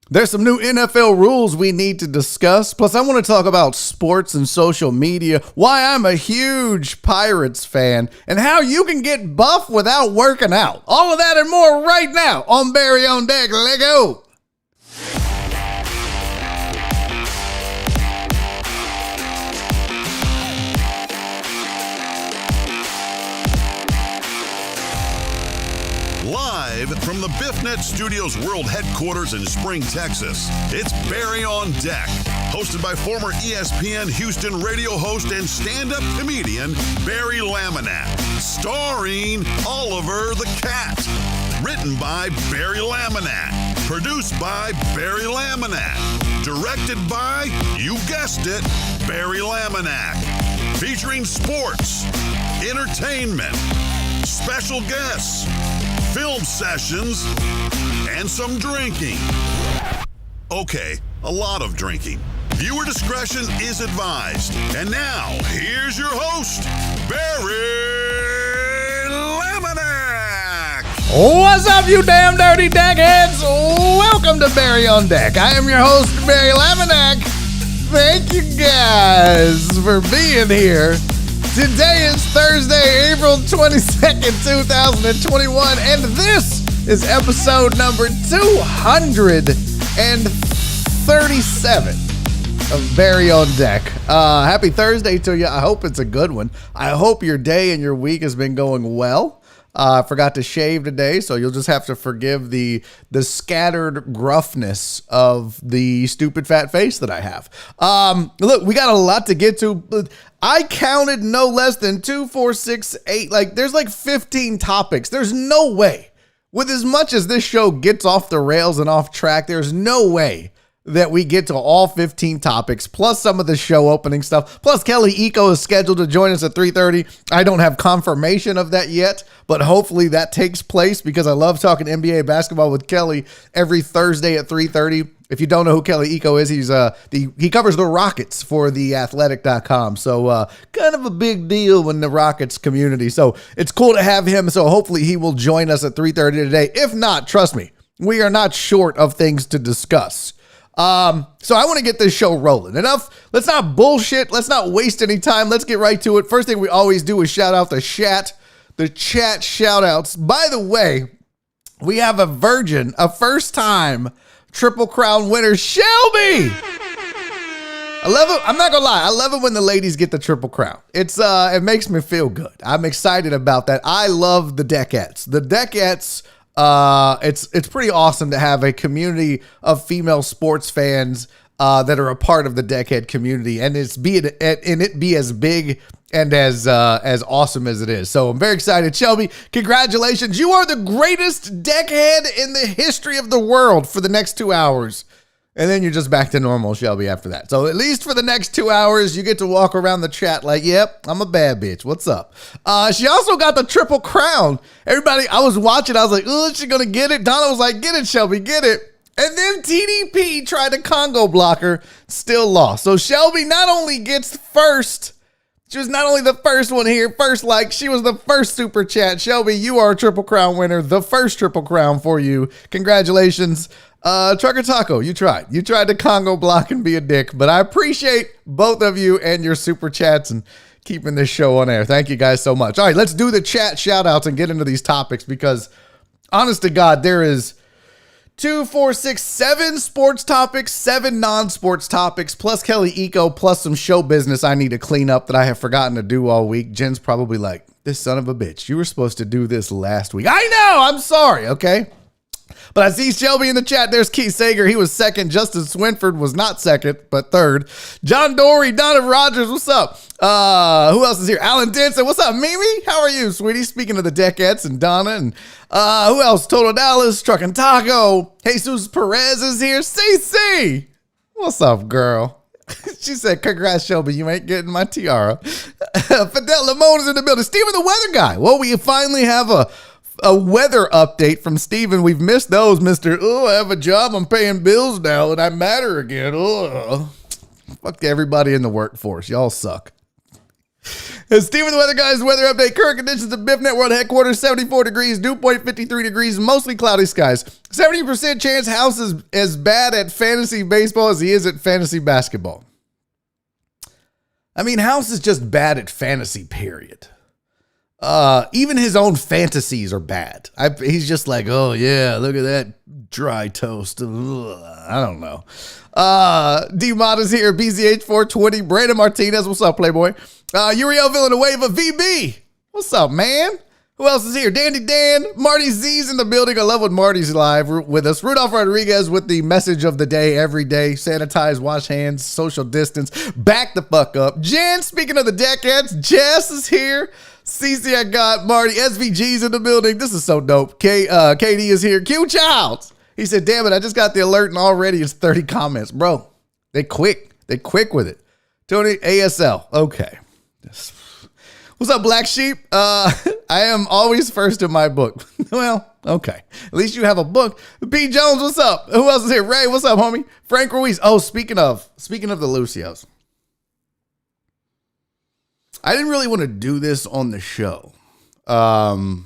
There's some new NFL rules we need to discuss. Plus, I want to talk about sports and social media, why I'm a huge Pirates fan, and how you can get buff without working out. All of that and more right now on Barry on Deck. Let go. Live from the BiffNet Studios World Headquarters in Spring, Texas, it's Barry on Deck, hosted by former ESPN Houston radio host and stand-up comedian Barry Laminack, starring Oliver the Cat. Written by Barry Laminack, produced by Barry Laminack, directed by, you guessed it, Barry Laminack, featuring sports, entertainment, special guests, film sessions, and some drinking. Okay, a lot of drinking. Viewer discretion is advised. And now, here's your host, Barry Laminack. What's up, you damn dirty deckheads? Welcome to Barry on Deck. I am your host, Barry Laminack. Thank you guys for being here. Today is Thursday, April 22nd, 2021, and this is episode number 237 of Barry on Deck. Happy Thursday to you. I hope it's a good one. I hope your day and your week has been going well. I forgot to shave today, so you'll just have to forgive the scattered gruffness of the stupid fat face that I have. Look, we got a lot to get to. I counted no less than 2, 4, 6, 8. Like, there's like 15 topics. There's no way, with as much as this show gets off the rails and off track, there's no way that we get to all 15 topics, plus some of the show opening stuff. Plus, Kelly Iko is scheduled to join us at 3:30. I don't have confirmation of that yet, but hopefully that takes place because I love talking NBA basketball with Kelly every Thursday at 3:30. If you don't know who Kelly Iko is, he covers the Rockets for theathletic.com. So kind of a big deal in the Rockets community. So it's cool to have him. So hopefully he will join us at 3:30 today. If not, trust me, we are not short of things to discuss. So I want to get this show rolling. Enough. Let's not bullshit. Let's not waste any time. Let's get right to it. First thing we always do is shout out the chat shout outs. By the way, we have a first time Triple Crown winner, Shelby. I love it. I'm not gonna lie. I love it when the ladies get the Triple Crown. It makes me feel good. I'm excited about that. I love the Deckettes. The Deckettes. It's pretty awesome to have a community of female sports fans that are a part of the Deckhead community, and it be as big and as awesome as it is. So I'm very excited. Shelby, congratulations. You are the greatest Deckhead in the history of the world for the next 2 hours. And then you're just back to normal, Shelby, after that. So at least for the next 2 hours, you get to walk around the chat like, yep, I'm a bad bitch. What's up? She also got the Triple Crown. Everybody, I was watching. I was like, oh, is she going to get it? Donna was like, get it, Shelby, get it. And then TDP tried to Congo block her, still lost. So Shelby not only gets first, she was not only the first one here, she was the first super chat. Shelby, you are a Triple Crown winner, the first Triple Crown for you. Congratulations. Trucker Taco, you tried to Congo block and be a dick, but I appreciate both of you and your super chats and keeping this show on air. Thank you guys so much. All right, let's do the chat shout outs and get into these topics because honest to God, there is 2, 4, 6, 7 sports topics, 7 non-sports topics, plus Kelly Iko, plus some show business I need to clean up that I have forgotten to do all week. Jen's probably like, this son of a bitch, you were supposed to do this last week. I know, I'm sorry, okay? But I see Shelby in the chat. There's Keith Sager. He was second. Justin Swinford was not second, but third. John Dory, Donovan Rogers, what's up? Who else is here? Alan Denson, what's up? Mimi, how are you, sweetie? Speaking of the Deckettes and Donna and who else? Total Dallas, Truck and Taco. Jesus Perez is here. CC, what's up, girl? She said, congrats, Shelby. You ain't getting my tiara. Fidel Limon is in the building. Steven the Weather Guy. Well, we finally have a weather update from Steven. We've missed those, Mr. Oh, I have a job. I'm paying bills now and I matter again. Oh, fuck everybody in the workforce. Y'all suck. Steven the Weather Guys, weather update. Current conditions at BiffNet World Headquarters, 74 degrees, dew point 53 degrees, mostly cloudy skies. 70% chance House is as bad at fantasy baseball as he is at fantasy basketball. I mean, House is just bad at fantasy, period. Even his own fantasies are bad. He's just like, oh yeah, look at that dry toast. Ugh, I don't know. D-Mod is here. BZH 420. Brandon Martinez. What's up, Playboy? Uriel Villanueva. VB. What's up, man? Who else is here? Dandy Dan. Marty Z's in the building. I love when Marty's live with us. Rudolph Rodriguez with the message of the day every day. Sanitize, wash hands, social distance. Back the fuck up. Jen, speaking of the Deckheads, Jess is here. CC, I got Marty. SVG's in the building. This is so dope. KD is here. Q Childs. He said, damn it, I just got the alert and already it's 30 comments. Bro, they quick. They quick with it. Tony ASL. Okay. What's up, Black Sheep? I am always first in my book. Well, okay. At least you have a book. B Jones, what's up? Who else is here? Ray, what's up, homie? Frank Ruiz. Oh, speaking of the Lucios. I didn't really want to do this on the show. And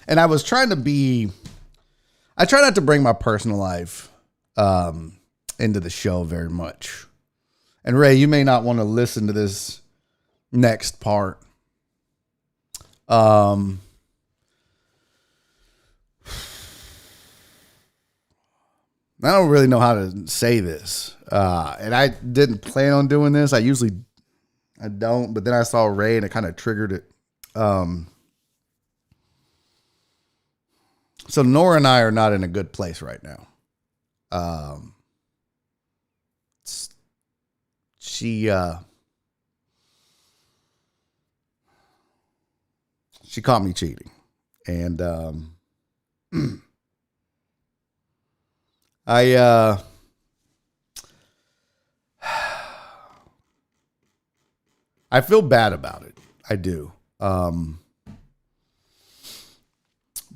I was trying to I try not to bring my personal life into the show very much. And Ray, you may not want to listen to this next part. I don't really know how to say this. And I didn't plan on doing this. I don't, but then I saw Ray and it kind of triggered it. So Nora and I are not in a good place right now. She caught me cheating, and I feel bad about it. I do.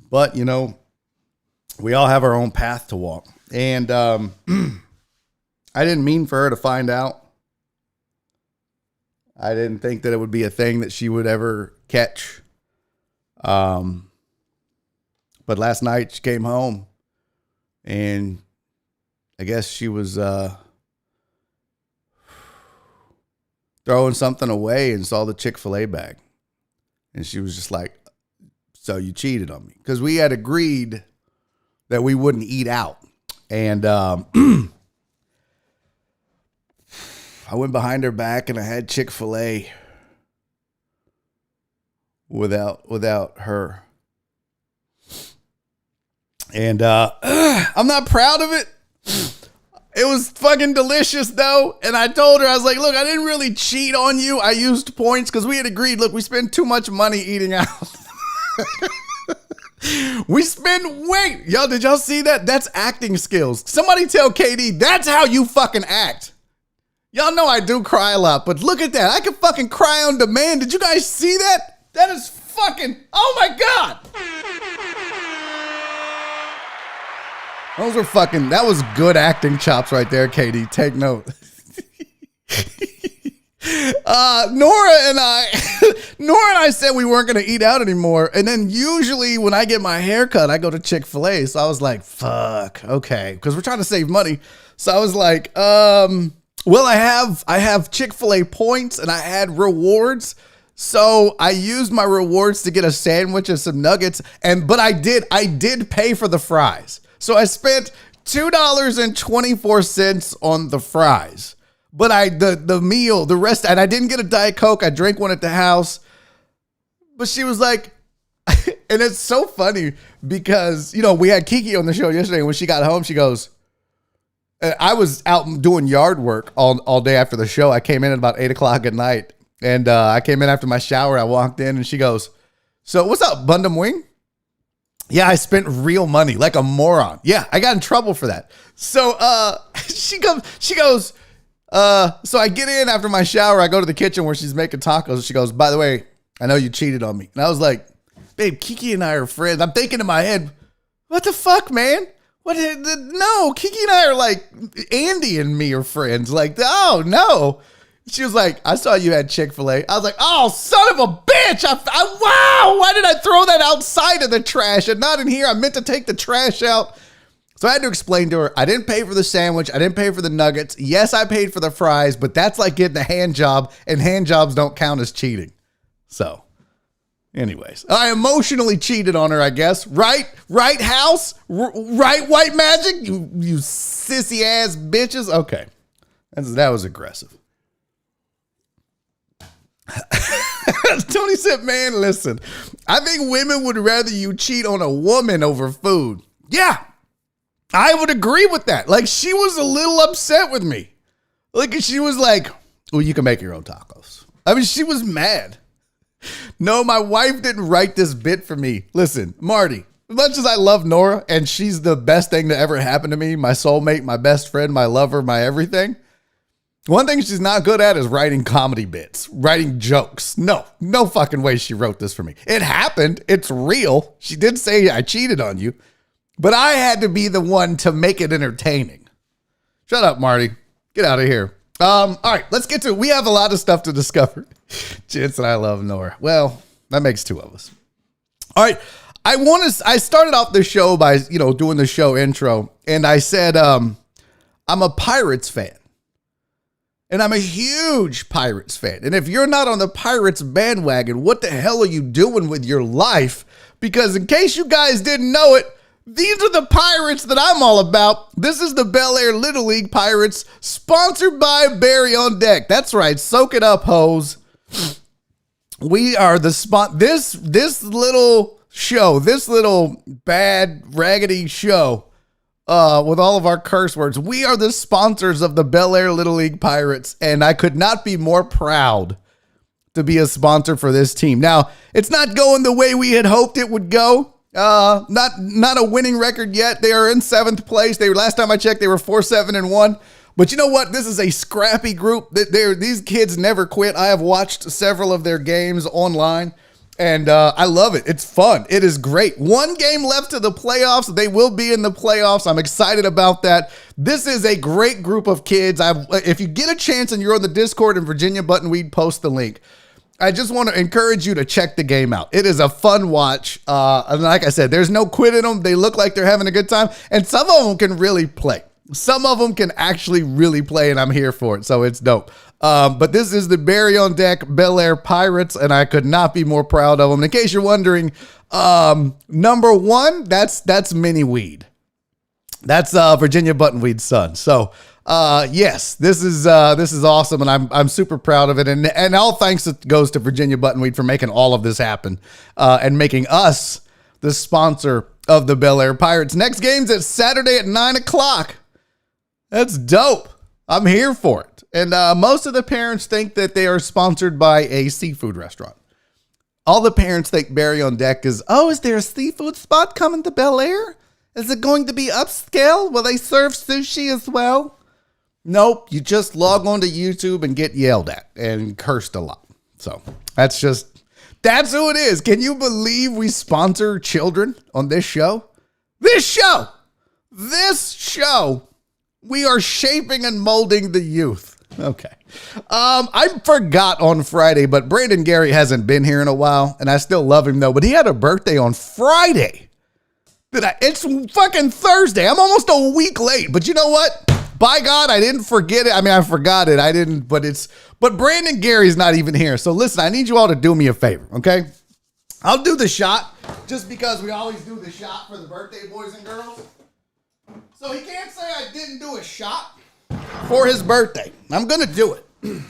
But, you know, we all have our own path to walk. And I didn't mean for her to find out. I didn't think that it would be a thing that she would ever catch. But last night she came home and I guess she was throwing something away and saw the Chick-fil-A bag. And she was just like, so you cheated on me. Because we had agreed that we wouldn't eat out. And I went behind her back and I had Chick-fil-A without her. And I'm not proud of it. It was fucking delicious, though. And I told her, I was like, look, I didn't really cheat on you. I used points because we had agreed, look, we spend too much money eating out. Y'all, did y'all see that? That's acting skills. Somebody tell KD, that's how you fucking act. Y'all know I do cry a lot, but look at that. I can fucking cry on demand. Did you guys see that? That is fucking, oh my God. That was good acting chops right there, KD. Take note. Nora and I said we weren't going to eat out anymore. And then usually when I get my hair cut, I go to Chick-fil-A. So I was like, fuck, okay. Because we're trying to save money. So I was like, well, I have Chick-fil-A points and I had rewards. So I used my rewards to get a sandwich and some nuggets. But I did pay for the fries. So I spent $2.24 on the fries. But the meal, the rest, and I didn't get a Diet Coke. I drank one at the house. But she was like, and it's so funny because, you know, we had Kiki on the show yesterday. And when she got home, she goes, I was out doing yard work all day after the show. I came in at about 8 o'clock at night. And I came in after my shower. I walked in and she goes, so what's up, Bundum Wing? Yeah, I spent real money like a moron. Yeah, I got in trouble for that. So she goes, so I get in after my shower. I go to the kitchen where she's making tacos. She goes, by the way, I know you cheated on me. And I was like, babe, Kiki and I are friends. I'm thinking in my head, what the fuck, man? No, Kiki and I are like Andy and me are friends. Like, oh, no. She was like, I saw you had Chick-fil-A. I was like, oh, son of a bitch. Wow. Why did I throw that outside of the trash and not in here? I meant to take the trash out. So I had to explain to her, I didn't pay for the sandwich. I didn't pay for the nuggets. Yes, I paid for the fries, but that's like getting a hand job, and hand jobs don't count as cheating. So anyways, I emotionally cheated on her, I guess. Right? Right, house? Right, white magic? You sissy ass bitches? Okay. That was aggressive. Tony said, man, listen, I think women would rather you cheat on a woman over food. Yeah, I would agree with that. Like, she was a little upset with me. Like, she was like, well, you can make your own tacos. I mean, she was mad. No, my wife didn't write this bit for me. Listen, Marty, as much as I love Nora, and she's the best thing to ever happen to me, my soulmate, my best friend, my lover, my everything, one thing she's not good at is writing comedy bits, writing jokes. No fucking way she wrote this for me. It happened. It's real. She did say I cheated on you, but I had to be the one to make it entertaining. Shut up, Marty. Get out of here. All right, let's get to it. We have a lot of stuff to discover. Chance and I love Nora. Well, that makes two of us. All right. I started off the show by, doing the show intro, and I said, I'm a Pirates fan. And I'm a huge Pirates fan. And if you're not on the Pirates bandwagon, what the hell are you doing with your life? Because in case you guys didn't know it, these are the Pirates that I'm all about. This is the Bel Air Little League Pirates, sponsored by Barry on Deck. That's right. Soak it up, hoes. We are the spot. This little show, this little bad, raggedy show, with all of our curse words, we are the sponsors of the Bel Air Little League Pirates, and I could not be more proud to be a sponsor for this team. Now, it's not going the way we had hoped it would go. Not a winning record yet. They are in 7th place. Last time I checked, they were 4-7-1. But you know what? This is a scrappy group. These kids never quit. I have watched several of their games online, and I love it. It's fun. It is great. One game left to the playoffs. They will be in the playoffs. I'm excited about that. This is a great group of kids. If you get a chance and you're on the Discord and Virginia Buttonweed, post the link. I just want to encourage you to check the game out. It is a fun watch. And like I said, there's no quit in them. They look like they're having a good time. And some of them can really play. Some of them can actually really play, and I'm here for it. So it's dope. But this is the Barry on Deck Bel Air Pirates, and I could not be more proud of them. In case you're wondering, number one, that's Minnie Weed. That's Virginia Buttonweed's son. So yes, this is awesome, and I'm super proud of it. And all thanks goes to Virginia Buttonweed for making all of this happen, and making us the sponsor of the Bel Air Pirates. Next game's at Saturday at 9:00. That's dope. I'm here for it. And most of the parents think that they are sponsored by a seafood restaurant. All the parents think Barry on Deck is there a seafood spot coming to Bel Air? Is it going to be upscale? Will they serve sushi as well? Nope. You just log on to YouTube and get yelled at and cursed a lot. So that's who it is. Can you believe we sponsor children on this show? This show, we are shaping and molding the youth. Okay. I forgot on Friday, but Brandon Gary hasn't been here in a while, and I still love him though, but he had a birthday on Friday. It's fucking Thursday. I'm almost a week late, but you know what? By God, I didn't forget it. I mean, I forgot it. I didn't, but Brandon Gary's not even here. So listen, I need you all to do me a favor, okay? I'll do the shot just because we always do the shot for the birthday boys and girls. So he can't say I didn't do a shot for his birthday. I'm going to do it.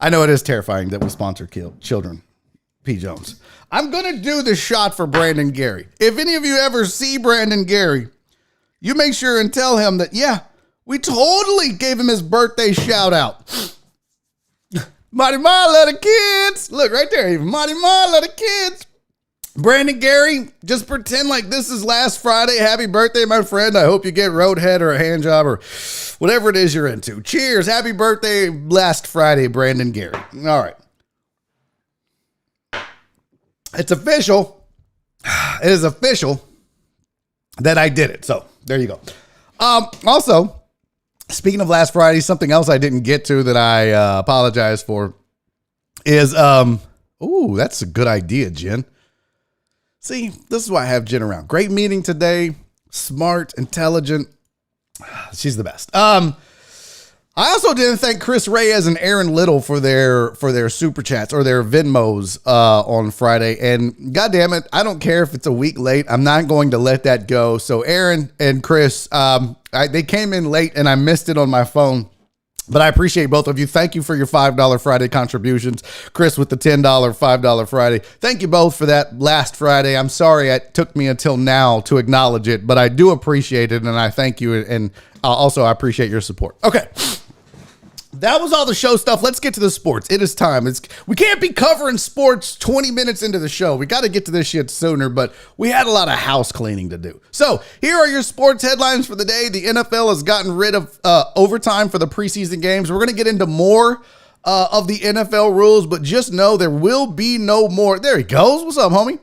I know it is terrifying that we sponsor children. P. Jones. I'm going to do the shot for Brandon Gary. If any of you ever see Brandon Gary, you make sure and tell him that, yeah, we totally gave him his birthday shout out. Marty Marla, the kids. Look right there. Marty Marla, the kids. Brandon Gary, just pretend like this is last Friday. Happy birthday, my friend. I hope you get roadhead or a hand job or whatever it is you're into. Cheers. Happy birthday last Friday, Brandon Gary. All right. It's official. It is official that I did it. So there you go. Also, Speaking of last Friday, something else I didn't get to that I apologize for is, ooh, that's a good idea, Jen. See, this is why I have Jen around. Great meeting today. Smart, intelligent. She's the best. I also didn't thank Chris Reyes and Aaron Little for their super chats or their Venmos on Friday. And God damn it, I don't care if it's a week late. I'm not going to let that go. So Aaron and Chris, they came in late and I missed it on my phone. But I appreciate both of you. Thank you for your $5 Friday contributions. Chris with the $10 $5 Friday. Thank you both for that last Friday. I'm sorry it took me until now to acknowledge it, but I do appreciate it and I thank you. And also I appreciate your support. Okay. That was all the show stuff. Let's get to the sports. It is time. We can't be covering sports 20 minutes into the show. We got to get to this shit sooner, but we had a lot of house cleaning to do. So here are your sports headlines for the day. The NFL has gotten rid of overtime for the preseason games. We're going to get into more of the NFL rules, but just know there will be no more. There he goes. What's up, homie?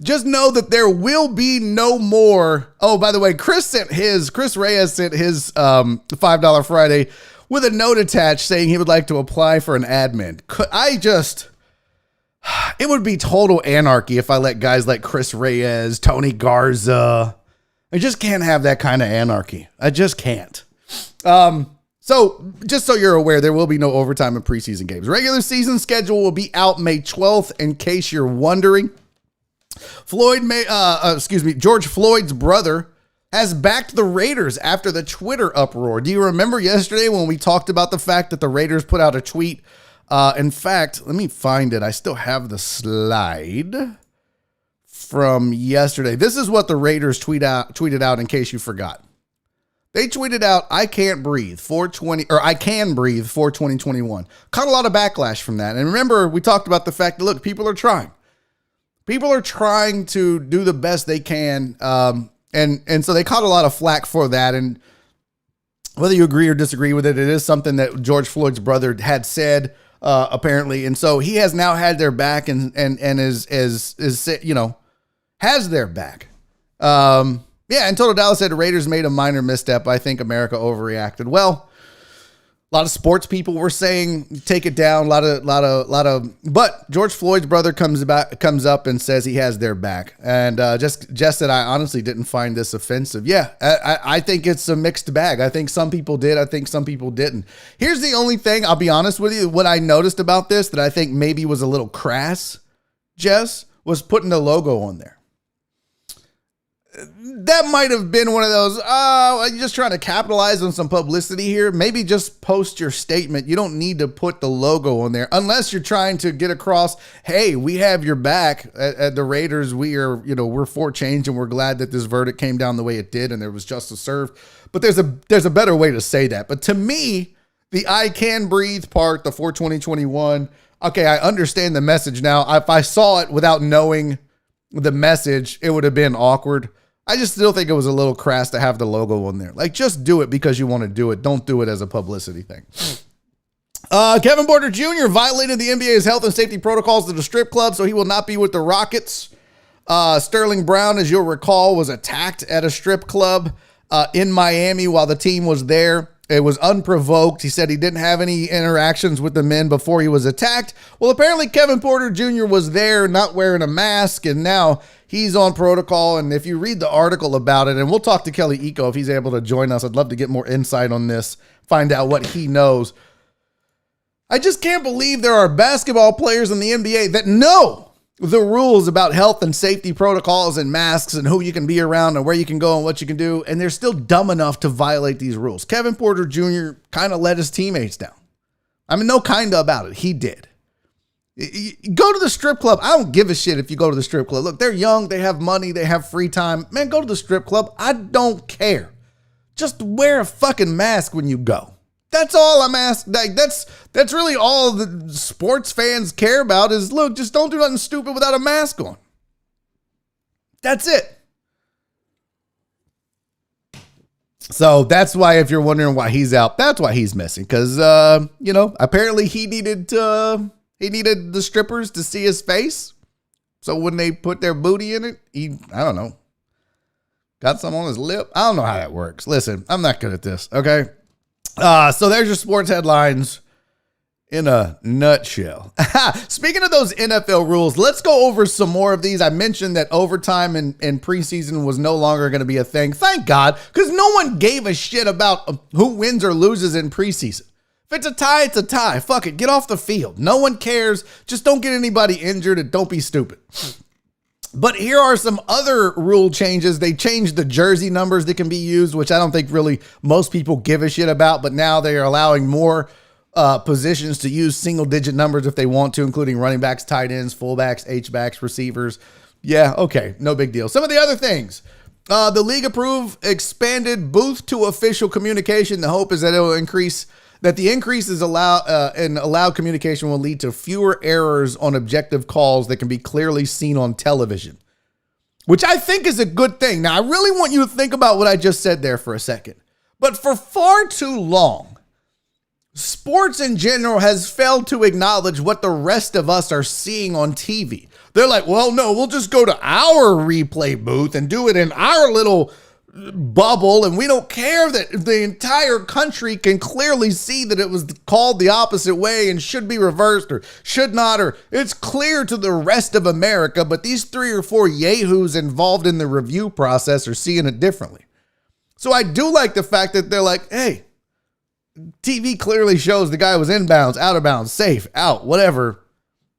Just know that there will be no more. Oh, by the way, Chris Reyes sent his $5 Friday with a note attached saying he would like to apply for an admin. It would be total anarchy if I let guys like Chris Reyes, Tony Garza. I just can't have that kind of anarchy. I just can't. So just so you're aware, there will be no overtime in preseason games. Regular season schedule will be out May 12th, in case you're wondering. George Floyd's brother has backed the Raiders after the Twitter uproar. Do you remember yesterday when we talked about the fact that the Raiders put out a tweet? In fact, let me find it. I still have the slide from yesterday. This is what the Raiders tweeted out in case you forgot. They tweeted out, I can't breathe, 420, or I can breathe, 4/20/21. Caught a lot of backlash from that. And remember, we talked about the fact that, look, people are trying. People are trying to do the best they can. And so they caught a lot of flack for that. And whether you agree or disagree with it, it is something that George Floyd's brother had said, apparently. And so he has now had their back and is, you know, has their back. Yeah. And Total Dallas said the Raiders made a minor misstep. I think America overreacted. Well, a lot of sports people were saying, take it down. But George Floyd's brother comes up and says he has their back. And just said, I honestly didn't find this offensive. Yeah, I think it's a mixed bag. I think some people did. I think some people didn't. Here's the only thing, I'll be honest with you, what I noticed about this that I think maybe was a little crass, Jess, was putting the logo on there. That might have been one of those, you're just trying to capitalize on some publicity here. Maybe just post your statement. You don't need to put the logo on there unless you're trying to get across, hey, we have your back at the Raiders. We're for change and we're glad that this verdict came down the way it did and there was justice served. But there's a better way to say that. But to me, the I can breathe part, the 4/20/21, okay, I understand the message now. If I saw it without knowing the message, it would have been awkward. I just still think it was a little crass to have the logo on there. Like, just do it because you want to do it. Don't do it as a publicity thing. Kevin Porter Jr. violated the NBA's health and safety protocols at a strip club, so he will not be with the Rockets. Sterling Brown, as you'll recall, was attacked at a strip club in Miami while the team was there. It was unprovoked. He said he didn't have any interactions with the men before he was attacked. Well, apparently Kevin Porter Jr. was there not wearing a mask, and now he's on protocol. And if you read the article about it, and we'll talk to Kelly Iko if he's able to join us. I'd love to get more insight on this, find out what he knows. I just can't believe there are basketball players in the NBA that know the rules about health and safety protocols and masks and who you can be around and where you can go and what you can do, and they're still dumb enough to violate these rules. Kevin Porter Jr. kind of let his teammates down. I mean, no kind of about it. He did. Go to the strip club. I don't give a shit if you go to the strip club. Look, they're young. They have money. They have free time. Man, go to the strip club. I don't care. Just wear a fucking mask when you go. That's all I'm asking. Like, that's really all the sports fans care about is, look, just don't do nothing stupid without a mask on. That's it. So that's why, if you're wondering why he's out, that's why he's missing. Because, apparently he needed the strippers to see his face. So when they put their booty in it, I don't know, got some on his lip. I don't know how that works. Listen, I'm not good at this. Okay. So there's your sports headlines in a nutshell. Speaking of those NFL rules, let's go over some more of these. I mentioned that overtime in preseason was no longer going to be a thing. Thank God, because no one gave a shit about who wins or loses in preseason. If it's a tie, it's a tie. Fuck it. Get off the field. No one cares. Just don't get anybody injured and don't be stupid. But here are some other rule changes. They changed the jersey numbers that can be used, which I don't think really most people give a shit about. But now they are allowing more positions to use single digit numbers if they want to, including running backs, tight ends, fullbacks, H-backs, receivers. Yeah, okay, no big deal. Some of the other things. The league approved expanded booth to official communication. The hope is that it will increase, that the increase is allowed communication will lead to fewer errors on objective calls that can be clearly seen on television, which I think is a good thing. Now, I really want you to think about what I just said there for a second. But for far too long, sports in general has failed to acknowledge what the rest of us are seeing on TV. They're like, well, no, we'll just go to our replay booth and do it in our little bubble, and we don't care that the entire country can clearly see that it was called the opposite way and should be reversed or should not, or it's clear to the rest of America, but these 3 or 4 yahoos involved in the review process are seeing it differently. So I do like the fact that they're like, hey, TV clearly shows the guy was inbounds, out of bounds, safe, out, whatever.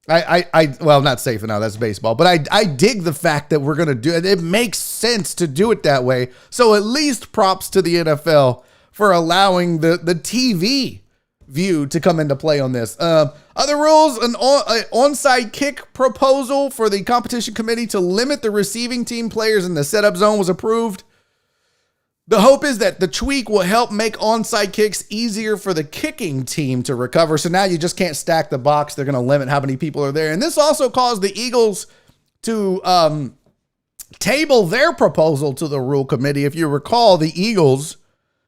Well, not safe now, that's baseball, but I dig the fact that we're going to do it. It makes sense to do it that way. So at least props to the NFL for allowing the TV view to come into play on this. Other rules, an onside kick proposal for the competition committee to limit the receiving team players in the setup zone was approved. The hope is that the tweak will help make onside kicks easier for the kicking team to recover. So now you just can't stack the box. They're going to limit how many people are there. And this also caused the Eagles to table their proposal to the rule committee. If you recall, the Eagles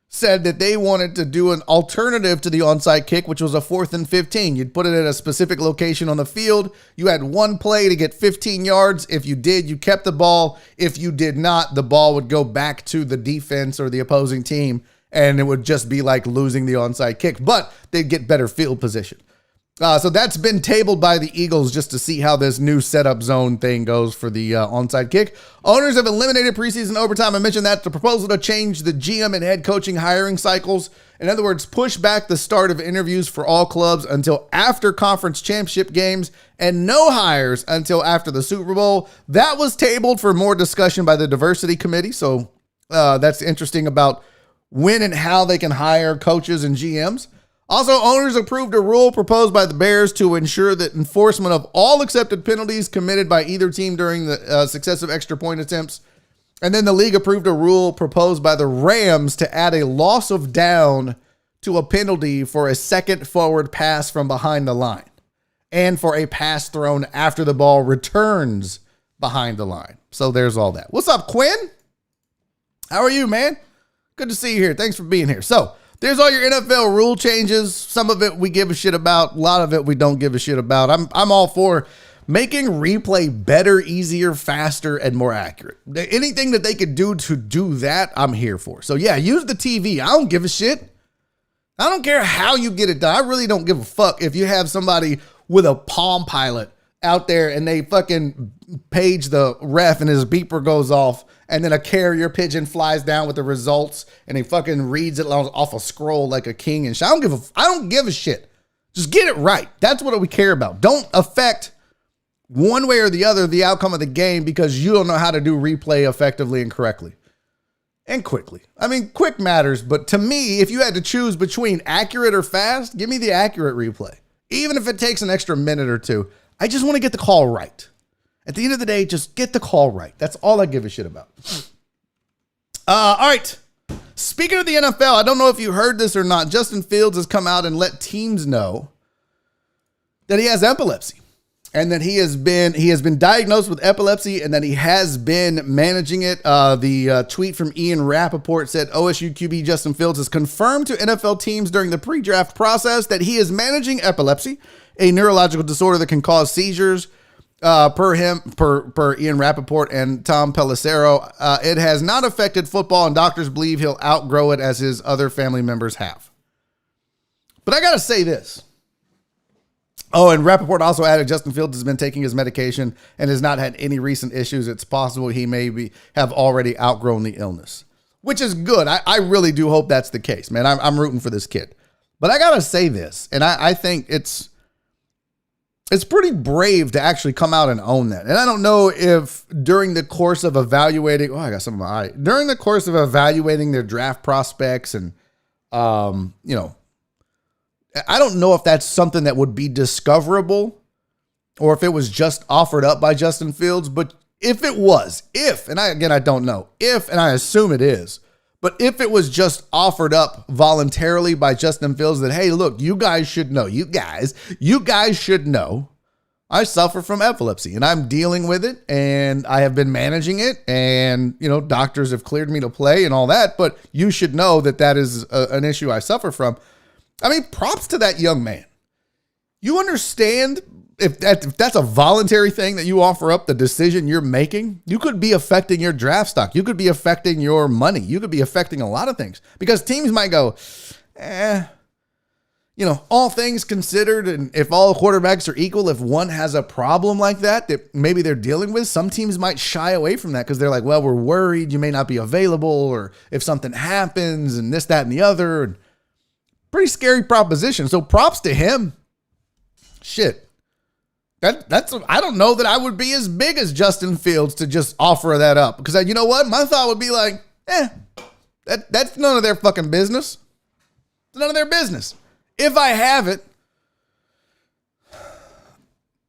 said that they wanted to do an alternative to the onside kick, which was a 4th and 15. You'd put it at a specific location on the field. You had one play to get 15 yards. If you did, you kept the ball. If you did not, the ball would go back to the defense or the opposing team, and it would just be like losing the onside kick, but they'd get better field position. So that's been tabled by the Eagles just to see how this new setup zone thing goes for the onside kick. Owners have eliminated preseason overtime. I mentioned that. The proposal to change the GM and head coaching hiring cycles. In other words, push back the start of interviews for all clubs until after conference championship games and no hires until after the Super Bowl. That was tabled for more discussion by the diversity committee. So that's interesting about when and how they can hire coaches and GMs. Also, owners approved a rule proposed by the Bears to ensure that enforcement of all accepted penalties committed by either team during the successive extra point attempts. And then the league approved a rule proposed by the Rams to add a loss of down to a penalty for a second forward pass from behind the line and for a pass thrown after the ball returns behind the line. So there's all that. What's up, Quinn? How are you, man? Good to see you here. Thanks for being here. So there's all your NFL rule changes. Some of it we give a shit about. A lot of it we don't give a shit about. I'm all for making replay better, easier, faster, and more accurate. Anything that they could do to do that, I'm here for. So yeah, use the TV. I don't give a shit. I don't care how you get it done. I really don't give a fuck if you have somebody with a Palm Pilot out there and they fucking page the ref and his beeper goes off and then a carrier pigeon flies down with the results and he fucking reads it off a scroll like a king and shit. I don't give a shit. Just get it right. That's what we care about. Don't affect one way or the other the outcome of the game because you don't know how to do replay effectively and correctly and quickly. I mean, quick matters, but to me, if you had to choose between accurate or fast, give me the accurate replay. Even if it takes an extra minute or two, I just want to get the call right. At the end of the day, just get the call right. That's all I give a shit about. All right. Speaking of the NFL, I don't know if you heard this or not. Justin Fields has come out and let teams know that he has epilepsy and that he has been diagnosed with epilepsy and that he has been managing it. The tweet from Ian Rappaport said OSU QB Justin Fields has confirmed to NFL teams during the pre-draft process that he is managing epilepsy, a neurological disorder that can cause seizures. Per Ian Rappaport and Tom Pelissero, it has not affected football, and doctors believe he'll outgrow it as his other family members have. But I got to say this. Oh, and Rappaport also added Justin Fields has been taking his medication and has not had any recent issues. It's possible he may have already outgrown the illness, which is good. I really do hope that's the case, man. I'm rooting for this kid. But I got to say this, and I think it's pretty brave to actually come out and own that. And I don't know if during the course of evaluating, I got some of my eye. During the course of evaluating their draft prospects and, I don't know if that's something that would be discoverable or if it was just offered up by Justin Fields. But if it was, and I don't know, and I assume it is, but if it was just offered up voluntarily by Justin Fields that, hey, look, you guys should know, you guys should know I suffer from epilepsy and I'm dealing with it and I have been managing it and, doctors have cleared me to play and all that, but you should know that is an issue I suffer from. I mean, props to that young man. You understand if that's a voluntary thing that you offer up, the decision you're making, you could be affecting your draft stock. You could be affecting your money. You could be affecting a lot of things because teams might go, all things considered. And if all quarterbacks are equal, if one has a problem like that maybe they're dealing with, some teams might shy away from that because they're like, well, we're worried you may not be available or if something happens and this, that, and the other. And pretty scary proposition. So props to him. Shit. That's I don't know that I would be as big as Justin Fields to just offer that up. Because you know what? My thought would be like, that's none of their fucking business. It's none of their business. If I have it,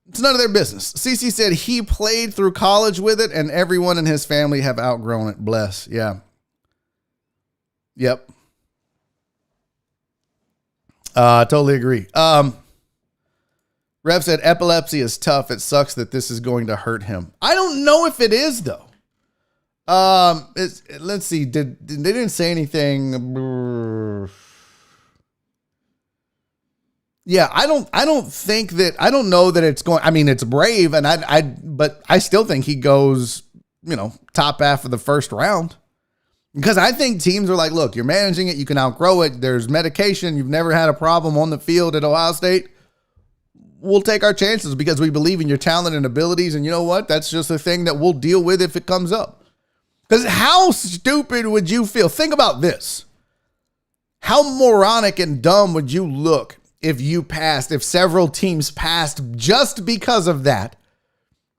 it's none of their business. CC said he played through college with it and everyone in his family have outgrown it. Bless. Yeah. Yep. Totally agree. Rev said epilepsy is tough. It sucks that this is going to hurt him. I don't know if it is though. Let's see. They didn't say anything. Yeah, I don't know that it's going. I mean, it's brave, but I still think he goes, top half of the first round. Because I think teams are like, look, you're managing it. You can outgrow it. There's medication. You've never had a problem on the field at Ohio State. We'll take our chances because we believe in your talent and abilities. And you know what? That's just a thing that we'll deal with if it comes up. Because how stupid would you feel? Think about this. How moronic and dumb would you look if several teams passed just because of that?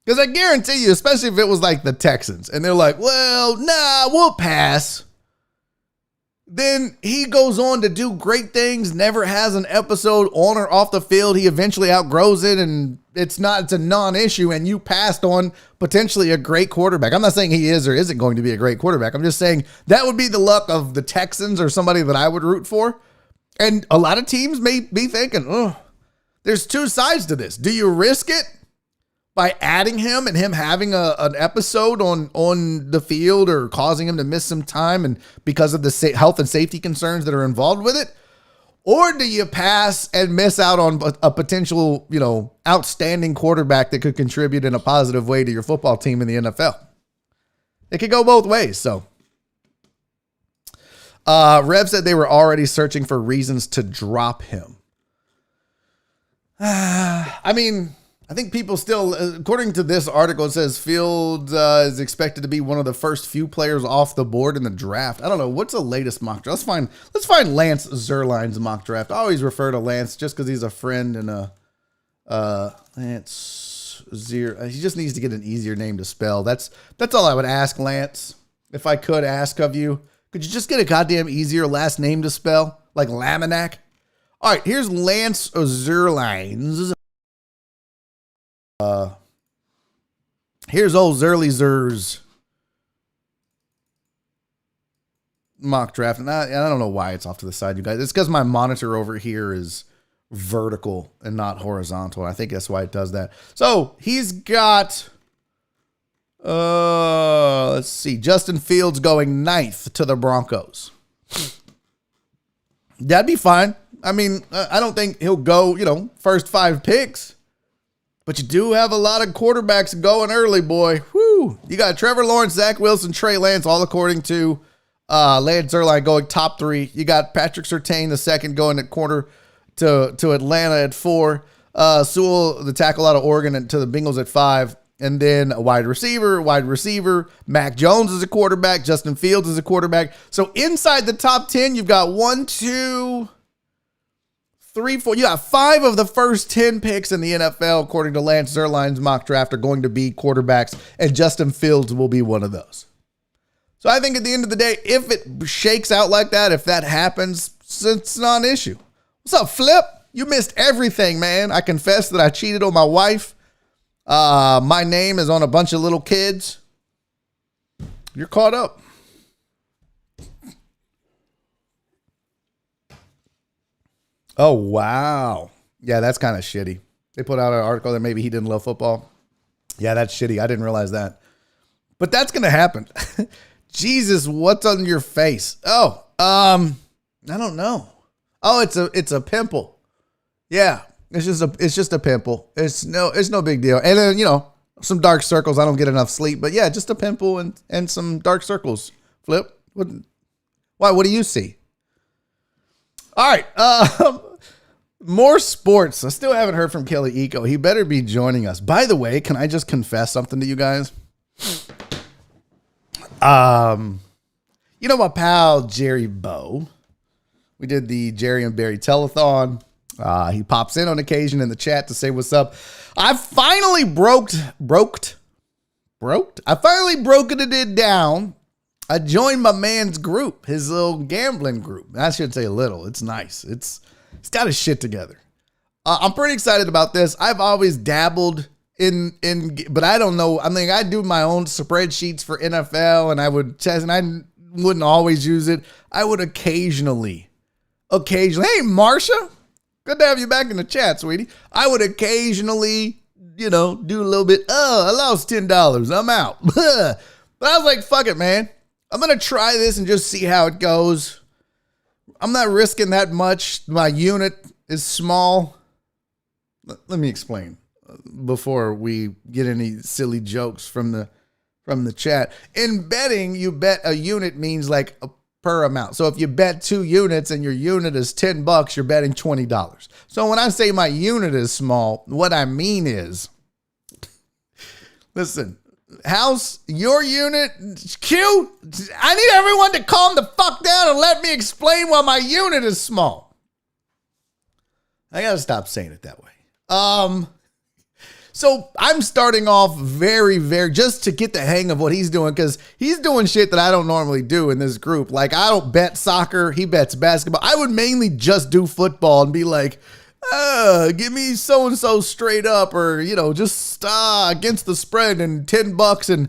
Because I guarantee you, especially if it was like the Texans, and they're like, well, nah, we'll pass. Then he goes on to do great things, never has an episode on or off the field. He eventually outgrows it, and it's a non-issue, and you passed on potentially a great quarterback. I'm not saying he is or isn't going to be a great quarterback. I'm just saying that would be the luck of the Texans or somebody that I would root for. And a lot of teams may be thinking, there's two sides to this. Do you risk it by adding him and him having an episode on the field or causing him to miss some time and because of the health and safety concerns that are involved with it? Or do you pass and miss out on a potential, outstanding quarterback that could contribute in a positive way to your football team in the NFL? It could go both ways. So Rev said they were already searching for reasons to drop him. I mean, I think people still, according to this article, it says Fields is expected to be one of the first few players off the board in the draft. I don't know. What's the latest mock draft? Let's find Lance Zierlein's mock draft. I always refer to Lance just because he's a friend and Lance Zier. He just needs to get an easier name to spell. That's all I would ask, Lance. If I could ask of you, could you just get a goddamn easier last name to spell? Like Laminack? All right, here's Lance Zierlein's. Here's old Zerly Zer's mock draft. And I don't know why it's off to the side, you guys. It's because my monitor over here is vertical and not horizontal. I think that's why it does that. So he's got, let's see, Justin Fields going 9th to the Broncos. That'd be fine. I mean, I don't think he'll go, first 5 picks. But you do have a lot of quarterbacks going early, boy. Whoo. You got Trevor Lawrence, Zach Wilson, Trey Lance, all according to Lance Zierlein going top 3. You got Patrick Surtain, the second, going at to Atlanta at 4. Sewell, the tackle out of Oregon, and to the Bengals at 5. And then a wide receiver. Mac Jones is a quarterback. Justin Fields is a quarterback. So inside the top 10, you've got 1, 2, 3, 4. You got 5 of the first 10 picks in the NFL, according to Lance Zierlein's mock draft, are going to be quarterbacks, and Justin Fields will be one of those. So I think at the end of the day, if it shakes out like that, if that happens, it's not an issue. What's up, Flip? You missed everything, man. I confess that I cheated on my wife. My name is on a bunch of little kids. You're caught up. Oh, wow. Yeah, that's kind of shitty. They put out an article that maybe he didn't love football. Yeah, that's shitty. I didn't realize that. But that's going to happen. Jesus, what's on your face? Oh, I don't know. Oh, it's a pimple. Yeah. It's just a pimple. It's no big deal. And then, some dark circles. I don't get enough sleep, but yeah, just a pimple and some dark circles. Flip. Why? What do you see? All right. More sports. I still haven't heard from Kelly Iko. He better be joining us. By the way, can I just confess something to you guys? My pal Jerry Bow. We did the Jerry and Barry telethon. He pops in on occasion in the chat to say what's up. I finally I finally broken it down. I joined my man's group, his little gambling group. I should say little. It's nice. It's got his shit together. I'm pretty excited about this. I've always dabbled in, but I don't know. I mean, I do my own spreadsheets for NFL, and I would test, and I wouldn't always use it. I would occasionally. Hey, Marsha. Good to have you back in the chat, sweetie. I would occasionally, do a little bit. Oh, I lost $10. I'm out. But I was like, fuck it, man. I'm going to try this and just see how it goes. I'm not risking that much. My unit is small. Let me explain before we get any silly jokes from the chat. In betting, you bet a unit means like a per amount. So if you bet 2 units and your unit is $10, you're betting $20. So when I say my unit is small, what I mean is, listen, house, your unit, Q, I need everyone to calm the fuck down and let me explain why my unit is small. I gotta stop saying it that way. So I'm starting off very, very, just to get the hang of what he's doing, because he's doing shit that I don't normally do in this group. Like, I don't bet soccer. He bets basketball. I would mainly just do football and be like, give me so-and-so straight up, or, just against the spread and $10. And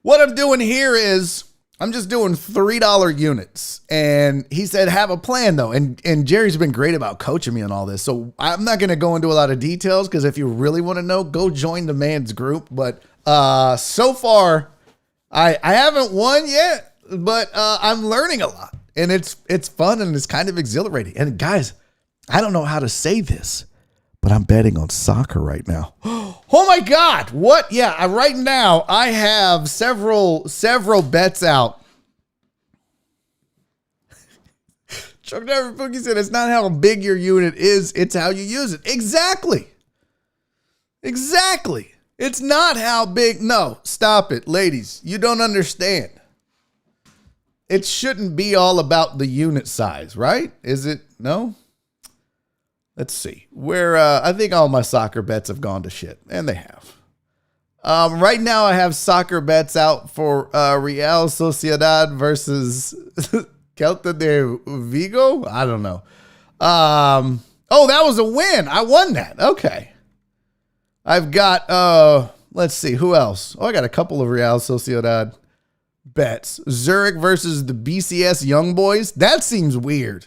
what I'm doing here is I'm just doing $3 units. And he said, have a plan though. And Jerry's been great about coaching me on all this. So I'm not going to go into a lot of details, because if you really want to know, go join the man's group. But so far, I haven't won yet, but I'm learning a lot. And it's fun and it's kind of exhilarating. And guys, I don't know how to say this, but I'm betting on soccer right now. Oh my God. What? Yeah. Right now I have several bets out. Chuck Never Boogie said, it's not how big your unit is, it's how you use it. Exactly. It's not how big. No, stop it. Ladies, you don't understand. It shouldn't be all about the unit size, right? Is it? No? Let's see. I think all my soccer bets have gone to shit, and they have. Right now, I have soccer bets out for Real Sociedad versus Celta de Vigo. I don't know. That was a win. I won that. Okay. I've got, let's see, who else? I got a couple of Real Sociedad bets. Zurich versus the BCS Young Boys. That seems weird.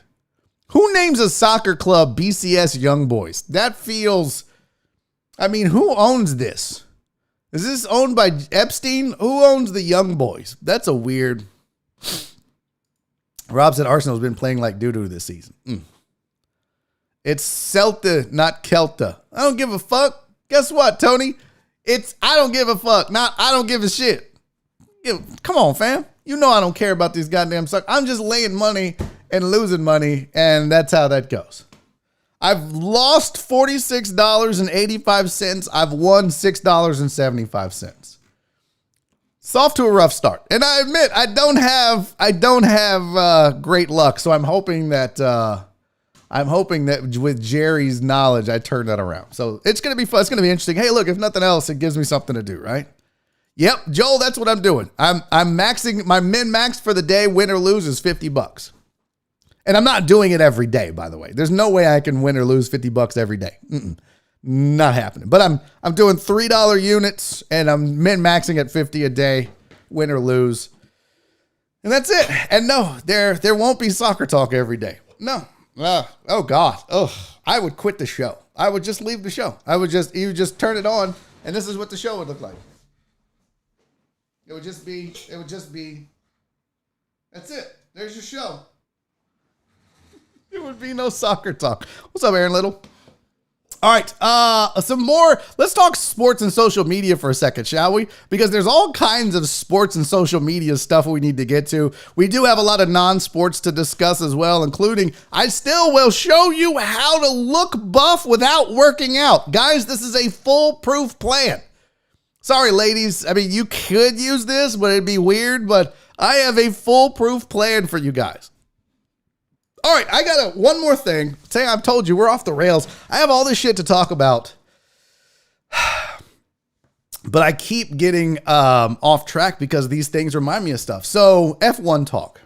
Who names a soccer club BCS Young Boys? That feels, who owns this? Is this owned by Epstein? Who owns the Young Boys? That's a weird. Rob said Arsenal's been playing like doo-doo this season. It's Celta, not Kelta. I don't give a fuck. Guess what, Tony? I don't give a fuck. Not I don't give a shit. Come on, fam. You know I don't care about these goddamn suckers. I'm just laying money and losing money, and that's how that goes. I've lost $46.85. I've won $6.75. It's off to a rough start. And I admit, I don't have great luck. So I'm hoping that with Jerry's knowledge, I turn that around. So it's going to be fun. It's going to be interesting. Hey, look, if nothing else, it gives me something to do, right? Yep, Joel, that's what I'm doing. I'm maxing my min max for the day, win or lose, is $50. And I'm not doing it every day, by the way. There's no way I can win or lose $50 every day. Not happening. But I'm doing $3 units and I'm min maxing at 50 a day, win or lose. And that's it. And no, there won't be soccer talk every day. No. Oh God. Oh, I would quit the show. I would just leave the show. You would just turn it on and this is what the show would look like. It would just be, that's it. There's your show. There would be no soccer talk. What's up, Aaron Little? All right, some more. Let's talk sports and social media for a second, shall we? Because there's all kinds of sports and social media stuff we need to get to. We do have a lot of non-sports to discuss as well, including I still will show you how to look buff without working out. Guys, this is a foolproof plan. Sorry, ladies. I mean, you could use this, but it'd be weird, but I have a foolproof plan for you guys. All right, I got one more thing. Say, I've told you, we're off the rails. I have all this shit to talk about, but I keep getting off track because these things remind me of stuff. So, F1 talk.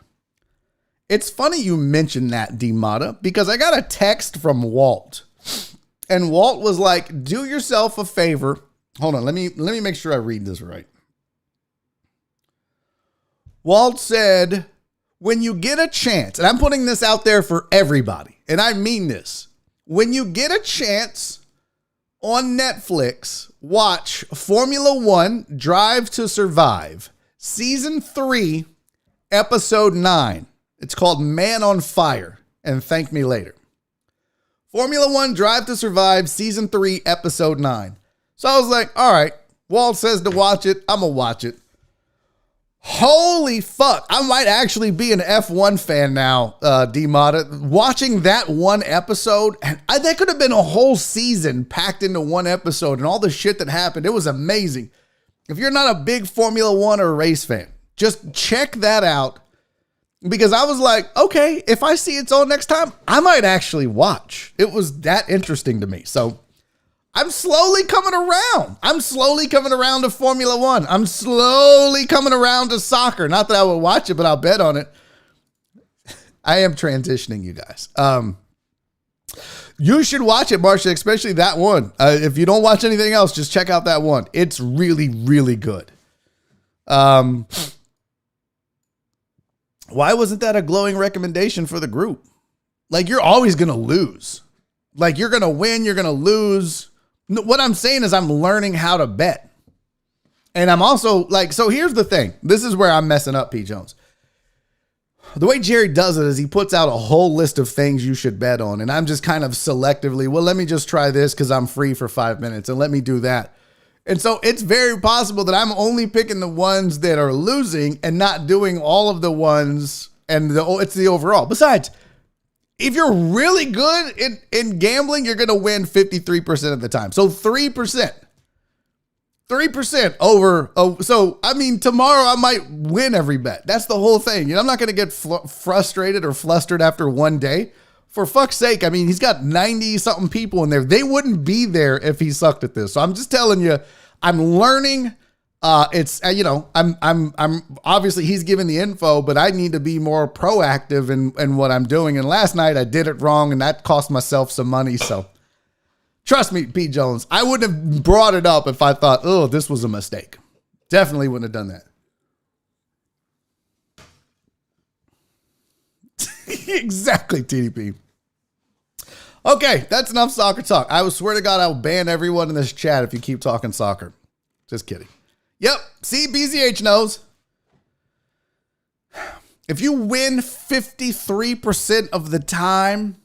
It's funny you mentioned that, D-Mata, because I got a text from Walt. And Walt was like, do yourself a favor. Hold on, let me make sure I read this right. Walt said, when you get a chance, and I'm putting this out there for everybody, and I mean this, when you get a chance on Netflix, watch Formula One Drive to Survive, Season 3, Episode 9. It's called Man on Fire, and thank me later. Formula One Drive to Survive, Season 3, Episode 9. So I was like, all right, Walt says to watch it, I'm going to watch it. Holy fuck. I might actually be an F1 fan now, D-Mata. Watching that one episode, and that could have been a whole season packed into one episode and all the shit that happened. It was amazing. If you're not a big Formula One or race fan, just check that out. Because I was like, okay, if I see it's on next time, I might actually watch. It was that interesting to me. So I'm slowly coming around. I'm slowly coming around to Formula One. I'm slowly coming around to soccer. Not that I will watch it, but I'll bet on it. I am transitioning, you guys. You should watch it, Marcia, especially that one. If you don't watch anything else, just check out that one. It's really, really good. Why wasn't that a glowing recommendation for the group? Like, you're always going to lose. Like, you're going to win, you're going to lose. What I'm saying is I'm learning how to bet. And I'm also like, so here's the thing. This is where I'm messing up, P. Jones. The way Jerry does it is he puts out a whole list of things you should bet on. And I'm just kind of selectively, well, let me just try this because I'm free for 5 minutes and let me do that. And so it's very possible that I'm only picking the ones that are losing and not doing all of the ones. And it's the overall. Besides, if you're really good in gambling, you're going to win 53% of the time. So 3%. 3% over. Oh, so, I mean, tomorrow I might win every bet. That's the whole thing. You know, I'm not going to get frustrated or flustered after one day. For fuck's sake, I mean, he's got 90-something people in there. They wouldn't be there if he sucked at this. So I'm just telling you, I'm learning. I'm obviously he's giving the info, but I need to be more proactive in what I'm doing. And last night I did it wrong and that cost myself some money. So trust me, Pete Jones, I wouldn't have brought it up if I thought, oh, this was a mistake. Definitely wouldn't have done that. Exactly, TDP. Okay, that's enough soccer talk. I will swear to God, I will ban everyone in this chat if you keep talking soccer. Just kidding. Yep. See, BZH knows. If you win 53% of the time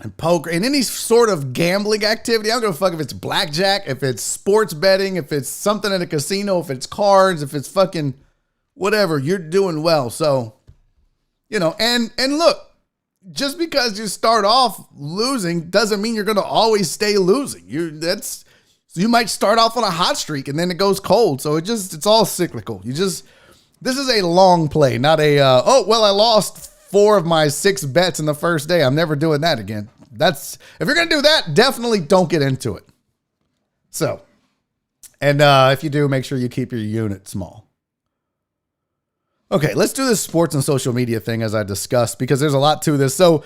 in poker, in any sort of gambling activity, I don't give a fuck if it's blackjack, if it's sports betting, if it's something in a casino, if it's cards, if it's fucking whatever, you're doing well. So, you know, and look, just because you start off losing doesn't mean you're going to always stay losing. So you might start off on a hot streak and then it goes cold. So it's all cyclical. This is a long play, not a, I lost 4 of my 6 bets in the first day. I'm never doing that again. If you're going to do that, definitely don't get into it. So, and if you do, make sure you keep your unit small. Okay, let's do this sports and social media thing as I discussed, because there's a lot to this. So,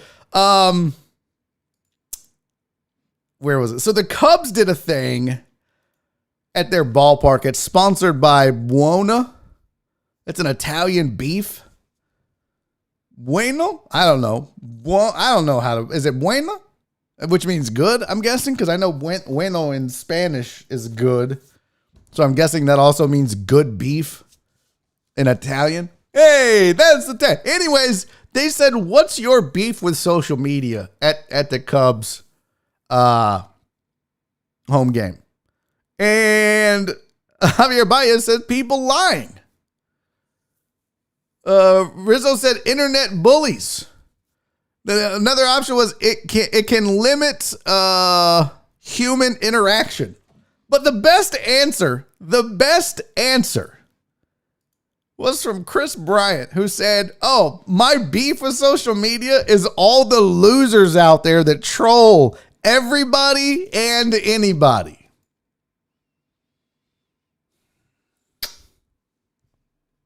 where was it? So the Cubs did a thing at their ballpark. It's sponsored by Buona. It's an Italian beef. Bueno? I don't know. I don't know how to, is it buena? Which means good, I'm guessing, because I know bueno in Spanish is good. So I'm guessing that also means good beef in Italian. Hey, that's the thing. Anyways, they said, what's your beef with social media at the Cubs home game? And Javier Baez said, people lying. Rizzo said, internet bullies. Another option was it can limit human interaction. But the best answer was from Chris Bryant, who said, my beef with social media is all the losers out there that troll everybody and anybody.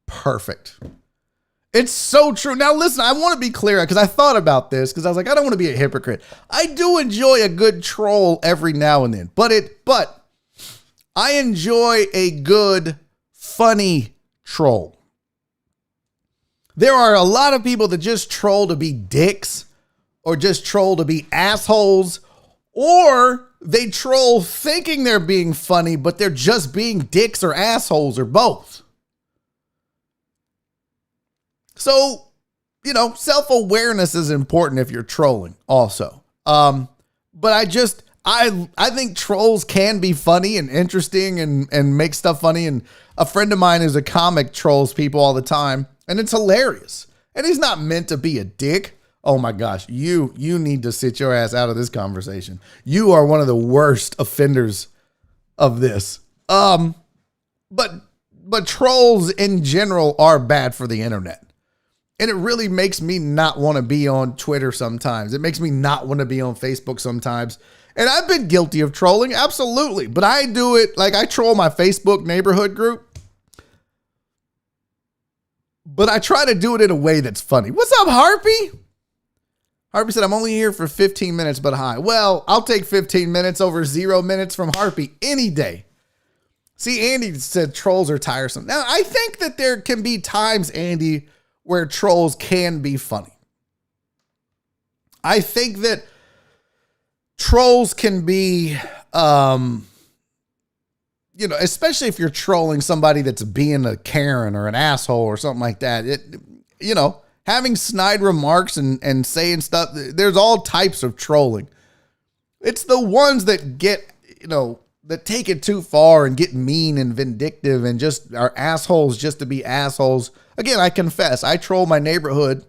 Perfect. It's so true. Now, listen, I want to be clear because I thought about this because I was like, I don't want to be a hypocrite. I do enjoy a good troll every now and then, but I enjoy a good, funny troll. There are a lot of people that just troll to be dicks or just troll to be assholes, or they troll thinking they're being funny, but they're just being dicks or assholes or both. So, self-awareness is important if you're trolling also. But I think trolls can be funny and interesting and make stuff funny. And a friend of mine who's a comic trolls people all the time, and it's hilarious. And he's not meant to be a dick. Oh my gosh, you need to sit your ass out of this conversation. You are one of the worst offenders of this. But trolls in general are bad for the internet. And it really makes me not want to be on Twitter sometimes. It makes me not want to be on Facebook sometimes. And I've been guilty of trolling, absolutely. But I do it, like I troll my Facebook neighborhood group. But I try to do it in a way that's funny. What's up, Harpy? Harpy said, I'm only here for 15 minutes, but hi. Well, I'll take 15 minutes over 0 minutes from Harpy any day. See, Andy said trolls are tiresome. Now, I think that there can be times, Andy, where trolls can be funny. I think that trolls can be, especially if you're trolling somebody that's being a Karen or an asshole or something like that. Having snide remarks and saying stuff, there's all types of trolling. It's the ones that get, that take it too far and get mean and vindictive and just are assholes just to be assholes. Again, I confess, I troll my neighborhood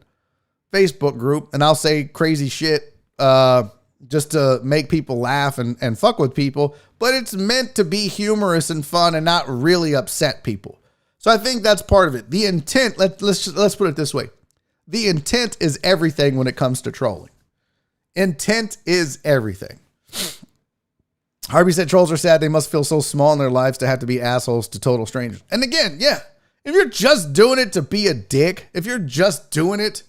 Facebook group and I'll say crazy shit just to make people laugh and fuck with people, but it's meant to be humorous and fun and not really upset people. So I think that's part of it. The intent, let's put it this way. The intent is everything when it comes to trolling. Intent is everything. Harvey said trolls are sad. They must feel so small in their lives to have to be assholes to total strangers. And again, yeah, if you're just doing it to be a dick, if you're just doing it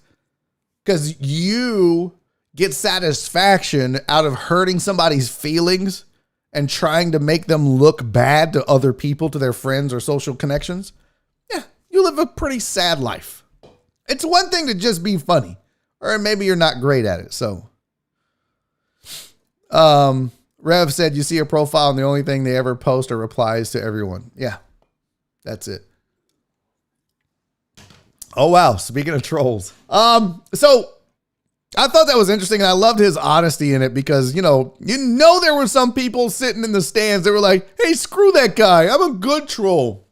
because you get satisfaction out of hurting somebody's feelings and trying to make them look bad to other people, to their friends or social connections, yeah, you live a pretty sad life. It's one thing to just be funny, or maybe you're not great at it. So, Rev said, you see a profile and the only thing they ever post are replies to everyone. Yeah, that's it. Oh, wow. Speaking of trolls. So I thought that was interesting. And I loved his honesty in it because, there were some people sitting in the stands that were like, hey, screw that guy. I'm a good troll.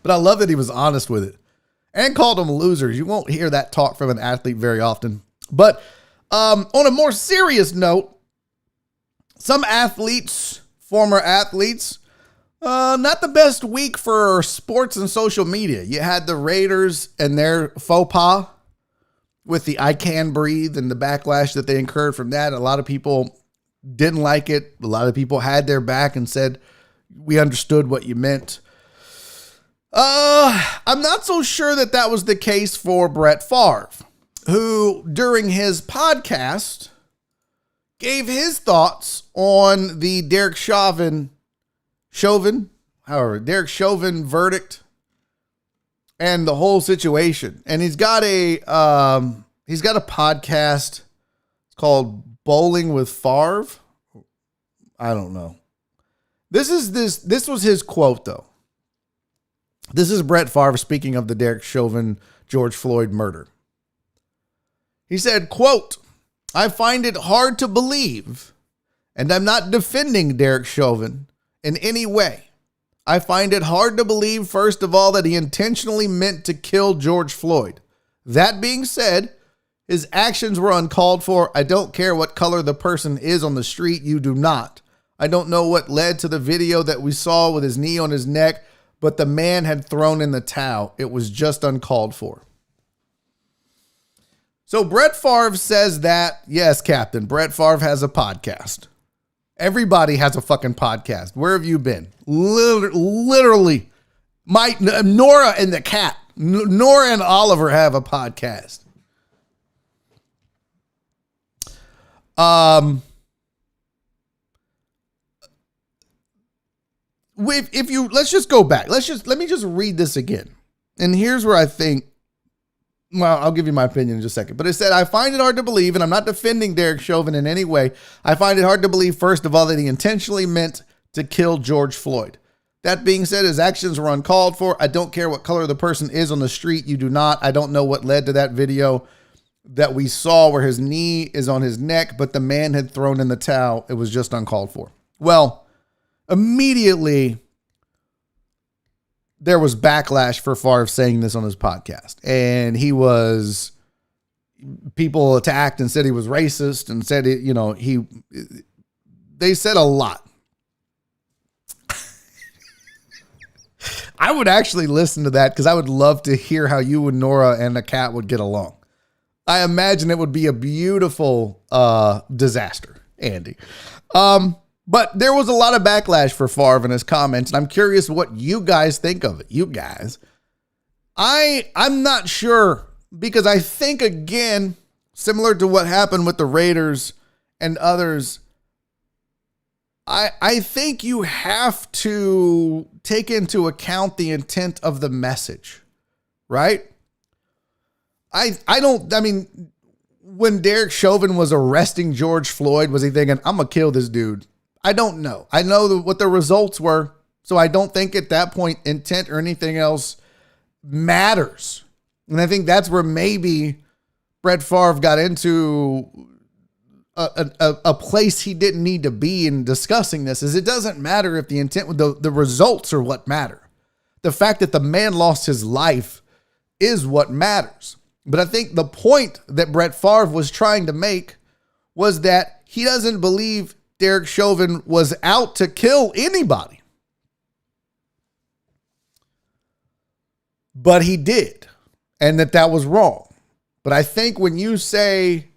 But I love that he was honest with it and called them losers. You won't hear that talk from an athlete very often. But on a more serious note, some athletes, former athletes, not the best week for sports and social media. You had the Raiders and their faux pas with the I Can Breathe and the backlash that they incurred from that. A lot of people didn't like it. A lot of people had their back and said, we understood what you meant. I'm not so sure that that was the case for Brett Favre, who during his podcast gave his thoughts on the Derek Chauvin verdict and the whole situation. And he's got a podcast. It's called Bowling with Favre. I don't know. This was his quote though. This is Brett Favre speaking of the Derek Chauvin, George Floyd murder. He said, quote, "I find it hard to believe, and I'm not defending Derek Chauvin in any way. I find it hard to believe, first of all, that he intentionally meant to kill George Floyd. That being said, his actions were uncalled for. I don't care what color the person is on the street. You do not. I don't know what led to the video that we saw with his knee on his neck, but the man had thrown in the towel. It was just uncalled for." So Brett Favre says that, yes, Captain, Brett Favre has a podcast. Everybody has a fucking podcast. Where have you been? Literally, Nora and the cat, Nora and Oliver have a podcast. Let's just go back. Let me just read this again. And here's where I think, well, I'll give you my opinion in just a second. But it said, "I find it hard to believe," and I'm not defending Derek Chauvin in any way. "I find it hard to believe, first of all, that he intentionally meant to kill George Floyd. That being said, his actions were uncalled for. I don't care what color the person is on the street. You do not. I don't know what led to that video that we saw where his knee is on his neck, but the man had thrown in the towel. It was just uncalled for." Well, immediately there was backlash for Favre saying this on his podcast. And people attacked and said he was racist and said, they said a lot. I would actually listen to that because I would love to hear how you and Nora and the cat would get along. I imagine it would be a beautiful disaster, Andy. But there was a lot of backlash for Favre in his comments, and I'm curious what you guys think of it. You guys. I'm not sure, because I think, again, similar to what happened with the Raiders and others, I think you have to take into account the intent of the message, right? When Derek Chauvin was arresting George Floyd, was he thinking, I'm going to kill this dude? I don't know. I know what the results were, so I don't think at that point intent or anything else matters. And I think that's where maybe Brett Favre got into a place he didn't need to be in discussing this. Is it doesn't matter if the intent, the results are what matter. The fact that the man lost his life is what matters. But I think the point that Brett Favre was trying to make was that he doesn't believe Derek Chauvin was out to kill anybody. But he did. And that was wrong. But I think when you say,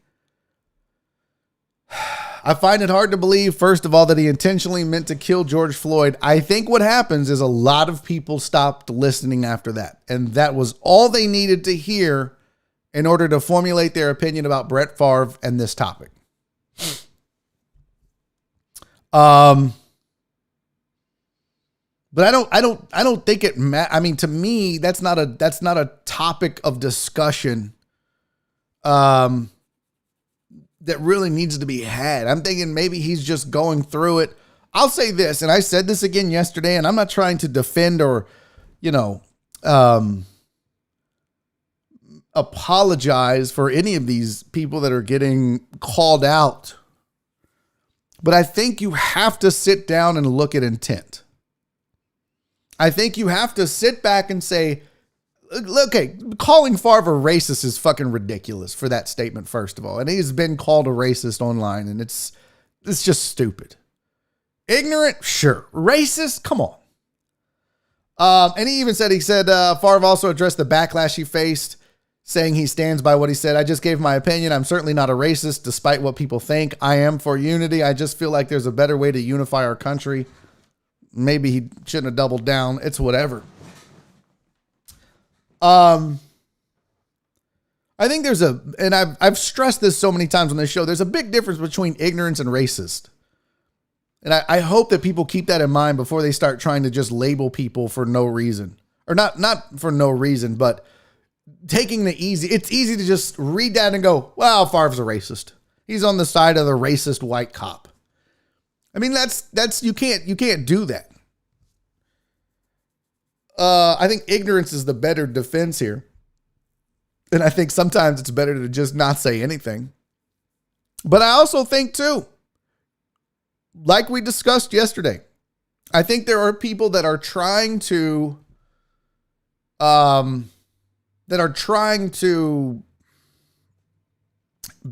I find it hard to believe, first of all, that he intentionally meant to kill George Floyd, I think what happens is a lot of people stopped listening after that. And that was all they needed to hear in order to formulate their opinion about Brett Favre and this topic. But I don't think it to me, that's not a topic of discussion that really needs to be had. I'm thinking maybe he's just going through it. I'll say this, and I said this again yesterday, and I'm not trying to defend or, apologize for any of these people that are getting called out. But I think you have to sit down and look at intent. I think you have to sit back and say, okay, calling FAVRE racist is fucking ridiculous for that statement, first of all. And he's been called a racist online, and it's just stupid. Ignorant? Sure. Racist? Come on. And he said, FAVRE also addressed the backlash he faced, saying he stands by what he said. I just gave my opinion. I'm certainly not a racist, despite what people think. I am for unity. I just feel like there's a better way to unify our country. Maybe he shouldn't have doubled down. It's whatever. I think and I've stressed this so many times on this show, there's a big difference between ignorance and racist. And I hope that people keep that in mind before they start trying to just label people for no reason. Or not for no reason, but taking it's easy to just read that and go, well, FAVRE's a racist. He's on the side of the racist white cop. I mean, you can't do that. I think ignorance is the better defense here. And I think sometimes it's better to just not say anything. But I also think too, like we discussed yesterday, I think there are people that are trying to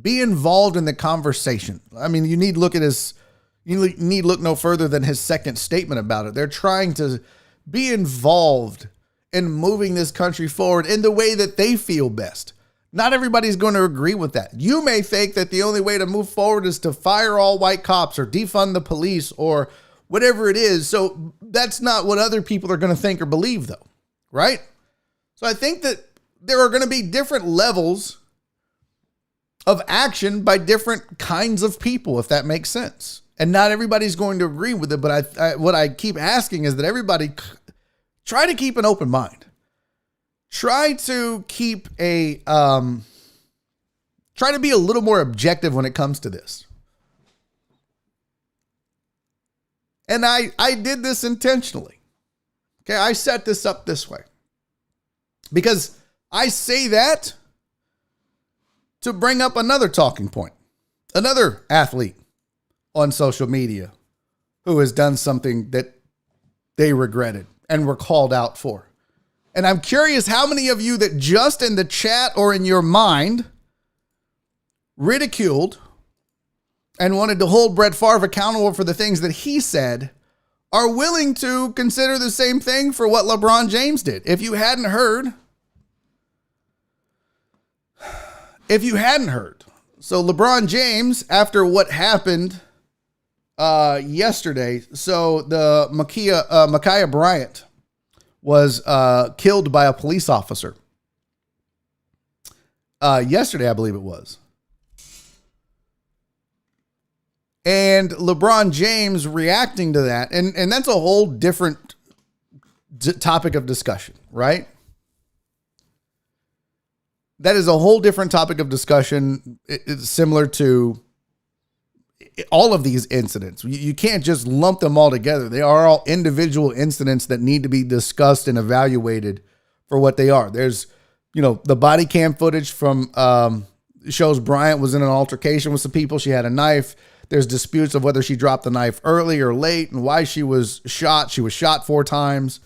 be involved in the conversation. I mean, you need look no further than his second statement about it. They're trying to be involved in moving this country forward in the way that they feel best. Not everybody's going to agree with that. You may think that the only way to move forward is to fire all white cops or defund the police or whatever it is. So that's not what other people are going to think or believe, though, right? So I think that there are going to be different levels of action by different kinds of people, if that makes sense. And not everybody's going to agree with it, but what I keep asking is that everybody try to keep an open mind. Try to keep try to be a little more objective when it comes to this. And I did this intentionally. Okay, I set this up this way. Because I say that to bring up another talking point. Another athlete on social media who has done something that they regretted and were called out for. And I'm curious how many of you that just in the chat or in your mind ridiculed and wanted to hold Brett Favre accountable for the things that he said are willing to consider the same thing for what LeBron James did. If you hadn't heard, so LeBron James, after what happened yesterday, so the Ma'Khia Bryant was killed by a police officer. Yesterday, I believe it was. And LeBron James reacting to that, and that's a whole different topic of discussion, right? That is a whole different topic of discussion. It's similar to all of these incidents. You can't just lump them all together. They are all individual incidents that need to be discussed and evaluated for what they are. There's, the body cam footage from shows Bryant was in an altercation with some people. She had a knife. There's disputes of whether she dropped the knife early or late and why she was shot. She was shot 4 times.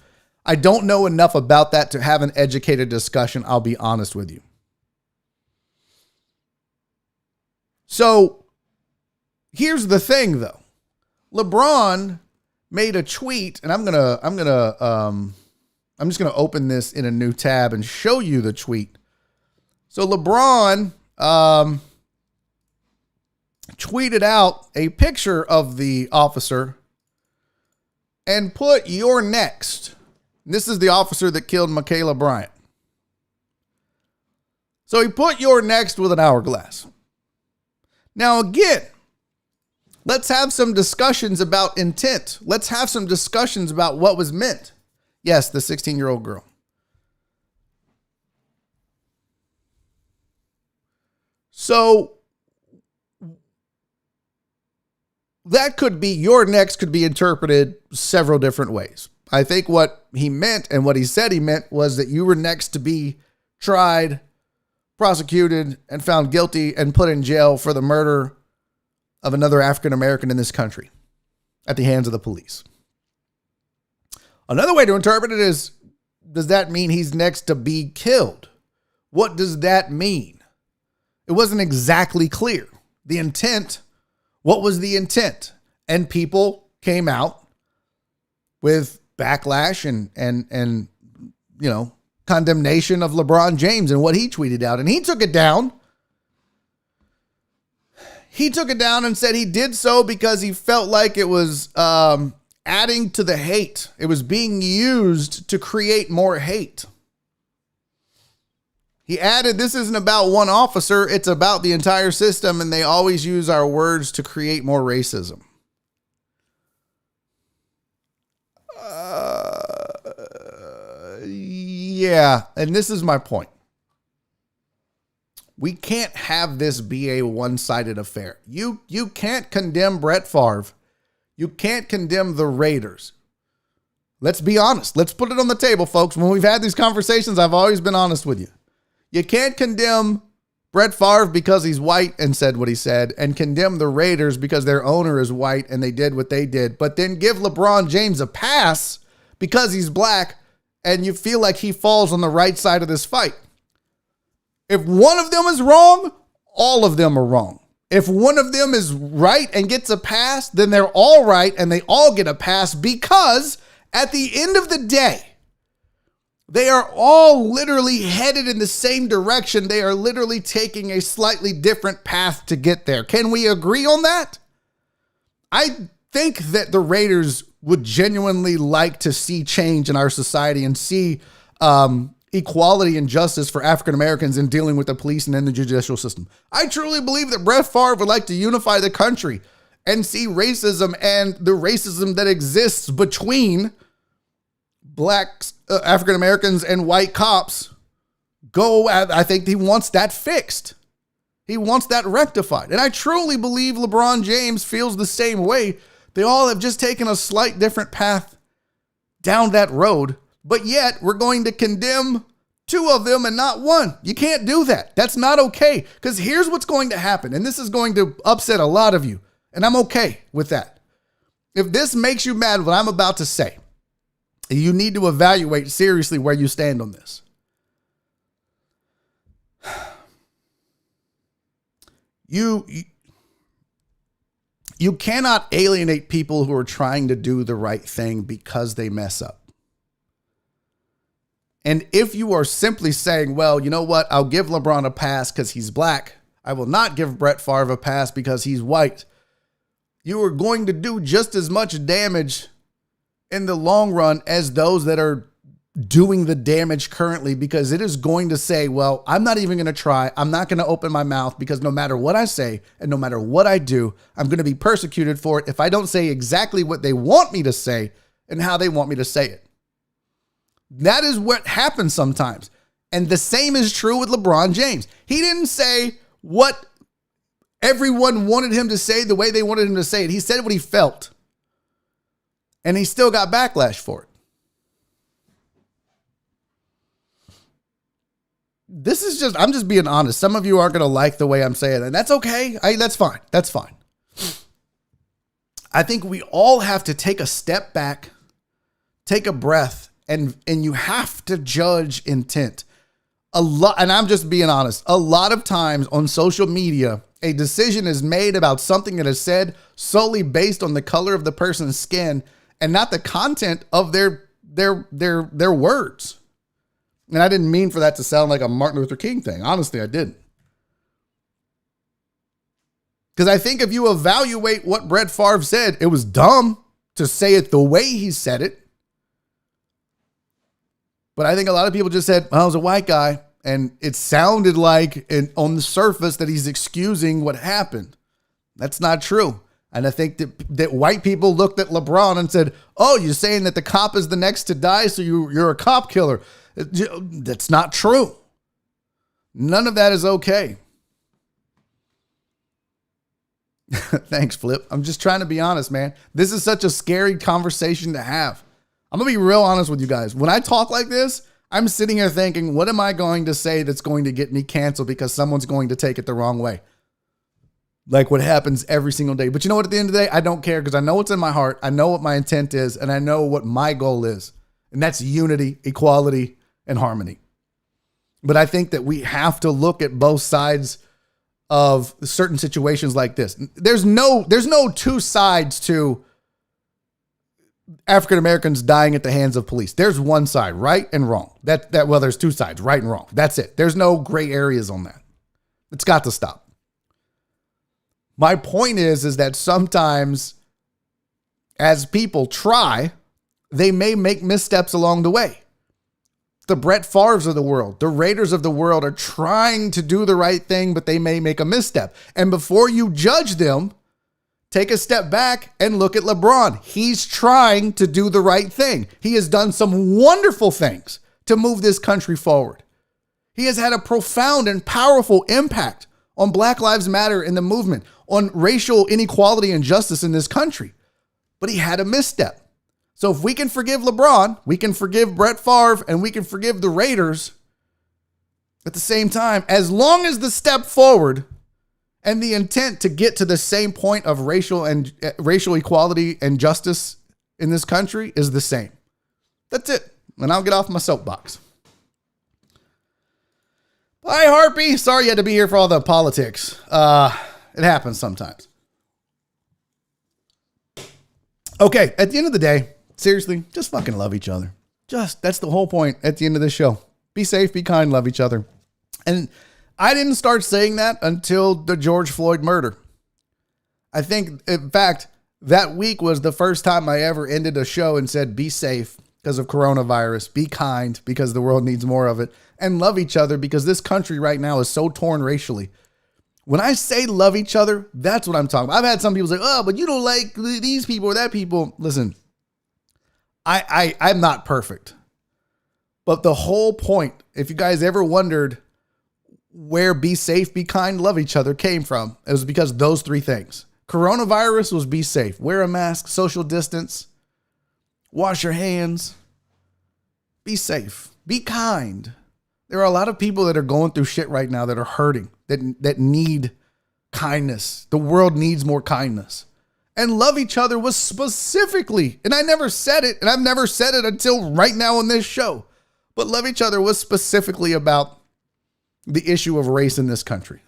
I don't know enough about that to have an educated discussion. I'll be honest with you. So here's the thing, though. LeBron made a tweet, and I'm just gonna open this in a new tab and show you the tweet. So LeBron tweeted out a picture of the officer and put "You're next." This is the officer that killed Ma'Khia Bryant. So he put "You're next" with an hourglass. Now again, let's have some discussions about intent. Let's have some discussions about what was meant. Yes, the 16-year-old girl. So that could be, "Your next" could be interpreted several different ways. I think what he meant and what he said he meant was that you were next to be tried, prosecuted, and found guilty and put in jail for the murder of another African American in this country at the hands of the police. Another way to interpret it is does that mean he's next to be killed? What does that mean? It wasn't exactly clear. The intent, what was the intent? And people came out with backlash and you know, condemnation of LeBron James and what he tweeted out. And he took it down. He took it down and said he did so because he felt like it was adding to the hate. It was being used to create more hate. He added, this isn't about one officer, it's about the entire system, and they always use our words to create more racism. Yeah, and this is my point. We can't have this be a one-sided affair. You can't condemn Brett Favre. You can't condemn the Raiders. Let's be honest. Let's put it on the table, folks. When we've had these conversations, I've always been honest with you. You can't condemn Brett Favre because he's white and said what he said, and condemn the Raiders because their owner is white and they did what they did, but then give LeBron James a pass because he's black and you feel like he falls on the right side of this fight. If one of them is wrong, all of them are wrong. If one of them is right and gets a pass, then they're all right and they all get a pass, because at the end of the day, they are all literally headed in the same direction. They are literally taking a slightly different path to get there. Can we agree on that? I think that the Raiders would genuinely like to see change in our society and see equality and justice for African Americans in dealing with the police and in the judicial system. I truly believe that Brett Favre would like to unify the country and see racism and the racism that exists between blacks, African Americans, and white cops go. I think he wants that fixed. He wants that rectified. And I truly believe LeBron James feels the same way. They all have just taken a slight different path down that road, but yet we're going to condemn two of them and not one. You can't do that. That's not okay. Because here's what's going to happen, and this is going to upset a lot of you, and I'm okay with that. If this makes you mad, what I'm about to say, you need to evaluate seriously where you stand on this. You cannot alienate people who are trying to do the right thing because they mess up. And if you are simply saying, well, you know what, I'll give LeBron a pass because he's black, I will not give Brett Favre a pass because he's white, you are going to do just as much damage in the long run as those that are doing the damage currently, because it is going to say, well, I'm not even going to try. I'm not going to open my mouth because no matter what I say and no matter what I do, I'm going to be persecuted for it if I don't say exactly what they want me to say and how they want me to say it. That is what happens sometimes. And the same is true with LeBron James. He didn't say what everyone wanted him to say the way they wanted him to say it. He said what he felt. And he still got backlash for it. This is just, I'm just being honest. Some of you aren't going to like the way I'm saying it, and that's okay. That's fine. That's fine. I think we all have to take a step back, take a breath, and you have to judge intent. And I'm just being honest. A lot of times on social media, a decision is made about something that is said solely based on the color of the person's skin and not the content of their words. And I didn't mean for that to sound like a Martin Luther King thing. Honestly, I didn't. Because I think if you evaluate what Brett Favre said, it was dumb to say it the way he said it. But I think a lot of people just said, well, I was a white guy. And it sounded like on the surface that he's excusing what happened. That's not true. And I think that white people looked at LeBron and said, oh, you're saying that the cop is the next to die, so you're a cop killer. That's not true. None of that is okay. Thanks, Flip. I'm just trying to be honest, man. This is such a scary conversation to have. I'm going to be real honest with you guys. When I talk like this, I'm sitting here thinking, what am I going to say that's going to get me canceled because someone's going to take it the wrong way? Like what happens every single day. But you know what? At the end of the day, I don't care because I know what's in my heart. I know what my intent is, and I know what my goal is. And that's unity, equality, and harmony. But I think that we have to look at both sides of certain situations like this. There's no two sides to African Americans dying at the hands of police. There's one side, right and wrong. Well, there's two sides, right and wrong. That's it. There's no gray areas on that. It's got to stop. My point is that sometimes as people try, they may make missteps along the way. The Brett Favres of the world, the Raiders of the world are trying to do the right thing, but they may make a misstep. And before you judge them, take a step back and look at LeBron. He's trying to do the right thing. He has done some wonderful things to move this country forward. He has had a profound and powerful impact on Black Lives Matter in the movement, on racial inequality and justice in this country. But he had a misstep. So if we can forgive LeBron, we can forgive Brett Favre, and we can forgive the Raiders at the same time, as long as the step forward and the intent to get to the same point of racial equality and justice in this country is the same. That's it. And I'll get off my soapbox. Bye, Harpy. Sorry you had to be here for all the politics. It happens sometimes. Okay, at the end of the day, seriously, just fucking love each other. That's the whole point at the end of this show. Be safe, be kind, love each other. And I didn't start saying that until the George Floyd murder. I think, in fact, that week was the first time I ever ended a show and said, be safe because of coronavirus, be kind because the world needs more of it, and love each other because this country right now is so torn racially. When I say love each other, that's what I'm talking about. I've had some people say, oh, but you don't like these people or that people. Listen, I'm not perfect. But the whole point, if you guys ever wondered where be safe, be kind, love each other came from, it was because those three things. Coronavirus was be safe. Wear a mask, social distance, wash your hands, be safe, be kind. There are a lot of people that are going through shit right now that are hurting, that need kindness. The world needs more kindness. And love each other was specifically, and I never said it, and I've never said it until right now on this show, but love each other was specifically about the issue of race in this country.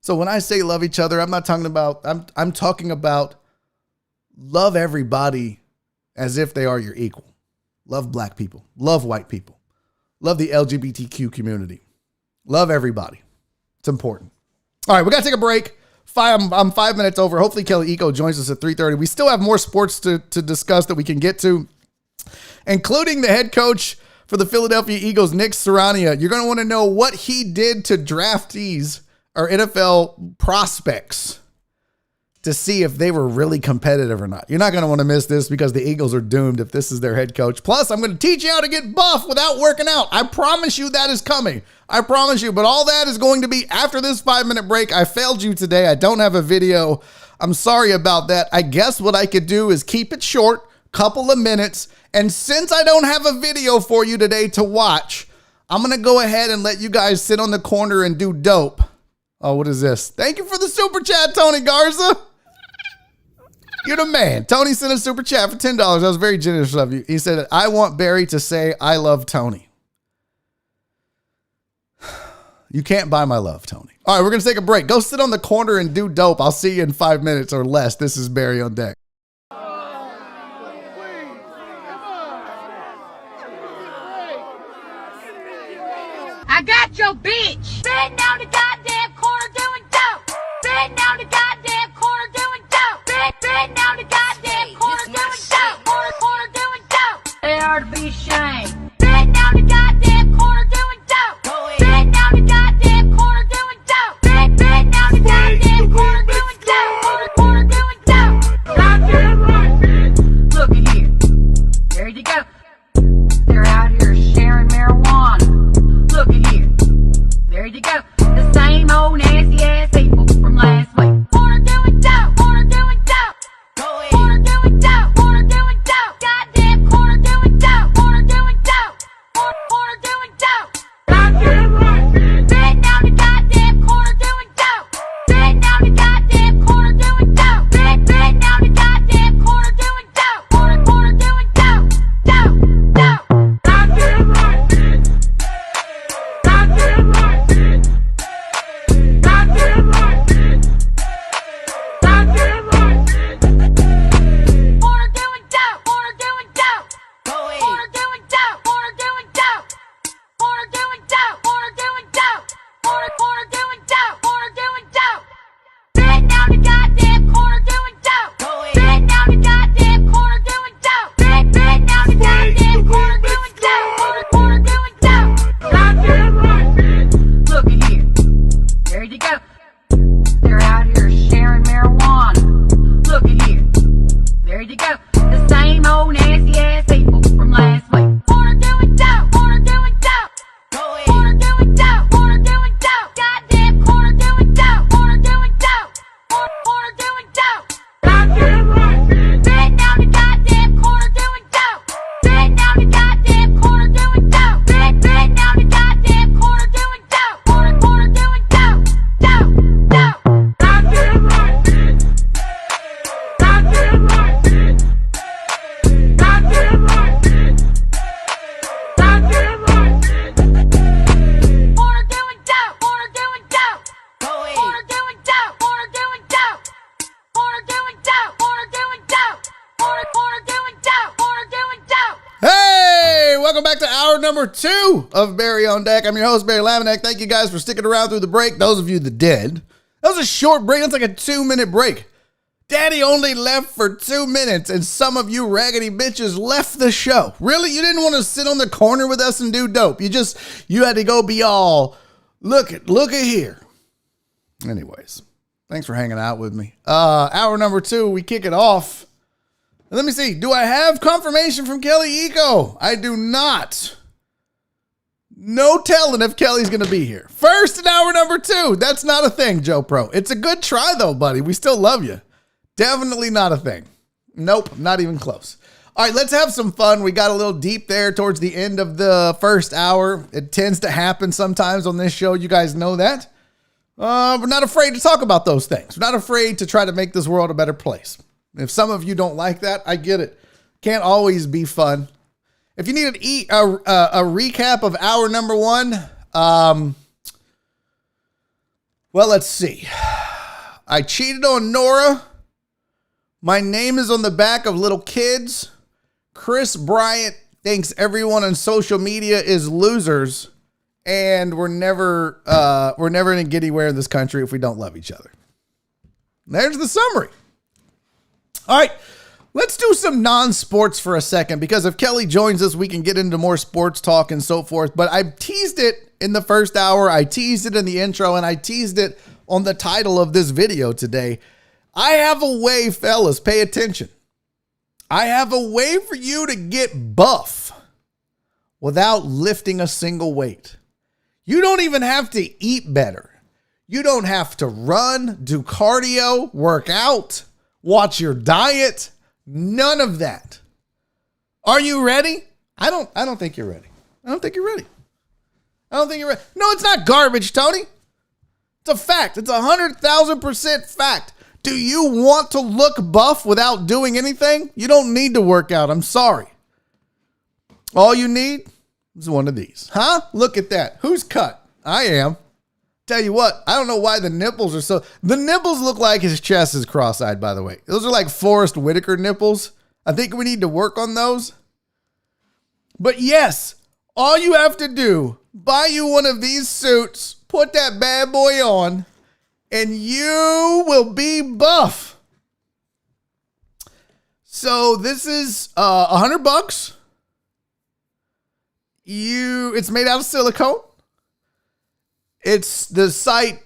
So when I say love each other, I'm not talking about, I'm talking about love everybody as if they are your equal. Love black people, love white people, love the LGBTQ community, love everybody. It's important. All right, we got to take a break. I'm 5 minutes over. Hopefully Kelly Iko joins us at 3:30. We still have more sports to discuss that we can get to, including the head coach for the Philadelphia Eagles, Nick Sirianni. You're going to want to know what he did to draftees or NFL prospects to see if they were really competitive or not. You're not going to want to miss this because the Eagles are doomed if this is their head coach. Plus, I'm going to teach you how to get buff without working out. I promise you that is coming. I promise you. But all that is going to be after this 5-minute break. I failed you today. I don't have a video. I'm sorry about that. I guess what I could do is keep it short, couple of minutes. And since I don't have a video for you today to watch, I'm going to go ahead and let you guys sit on the corner and do dope. Oh, what is this? Thank you for the super chat, Tony Garza. You're the man. Tony sent a super chat for $10. That was very generous of you. He said, I want Barry to say, I love Tony. You can't buy my love, Tony. All right, we're going to take a break. Go sit on the corner and do dope. I'll see you in 5 minutes or less. This is Barry on Deck. I got your bitch. Sitting down the goddamn corner doing dope. Sitting down the goddamn corner doing dope. Sitting down the goddamn corner doing dope. Corner doing dope. They are to be ashamed. Sitting down the goddamn corner doing dope. Sitting down the goddamn corner doing dope. Sitting down the goddamn corner doing dope. Corner doing dope. Goddamn right, bitch. Look at here. There you go. They're out here sharing marijuana. Look at here. There you go. The same old nasty ass people from last week. Corner doing dope. Corner doing dope. Corner doing dope. Corner doing dope. Goddamn corner doing dope. Corner doing dope. Corner doing dope. Goddamn right, bitch. Sitting down the goddamn corner doing dope. Sitting down the goddamn corner doing dope. Sitting down the goddamn corner doing dope. Corner doing dope. Dope. back to hour number 2 of Barry on Deck. I'm your host, Barry Laminack. Thank you guys for sticking around through the break. Those of you that did. That was a short break. That's like a 2-minute break. Daddy only left for 2 minutes, and some of you raggedy bitches left the show. Really? You didn't want to sit on the corner with us and do dope. You had to go be all, look at here. Anyways, thanks for hanging out with me. Hour number 2, we kick it off. Let me see. Do I have confirmation from Kelly Iko? I do not. No telling if Kelly's going to be here. First in hour number 2. That's not a thing, Joe Pro. It's a good try, though, buddy. We still love you. Definitely not a thing. Nope, not even close. All right, let's have some fun. We got a little deep there towards the end of the first hour. It tends to happen sometimes on this show. You guys know that. We're not afraid to talk about those things. We're not afraid to try to make this world a better place. If some of you don't like that, I get it. Can't always be fun. If you need a recap of hour number 1, well, let's see. I cheated on Nora. My name is on the back of little kids. Chris Bryant thinks everyone on social media is losers, and we're never going to get anywhere in this country if we don't love each other. There's the summary. All right, let's do some non-sports for a second, because if Kelly joins us, we can get into more sports talk and so forth. But I teased it in the first hour. I teased it in the intro, and I teased it on the title of this video today. I have a way, fellas, pay attention. I have a way for you to get buff without lifting a single weight. You don't even have to eat better. You don't have to run, do cardio, work out, watch your diet. None of that. Are you ready? I don't think you're ready. I don't think you're ready. No, it's not garbage, Tony. It's a fact. It's 100,000% fact. Do you want to look buff without doing anything? You don't need to work out. I'm sorry. All you need is one of these. Huh? Look at that. Who's cut? I am. Tell you what, I don't know why the nipples are so... The nipples look like his chest is cross-eyed, by the way. Those are like Forrest Whitaker nipples. I think we need to work on those. But yes, all you have to do, buy you one of these suits, put that bad boy on, and you will be buff. So this is $100. It's made out of silicone. It's the site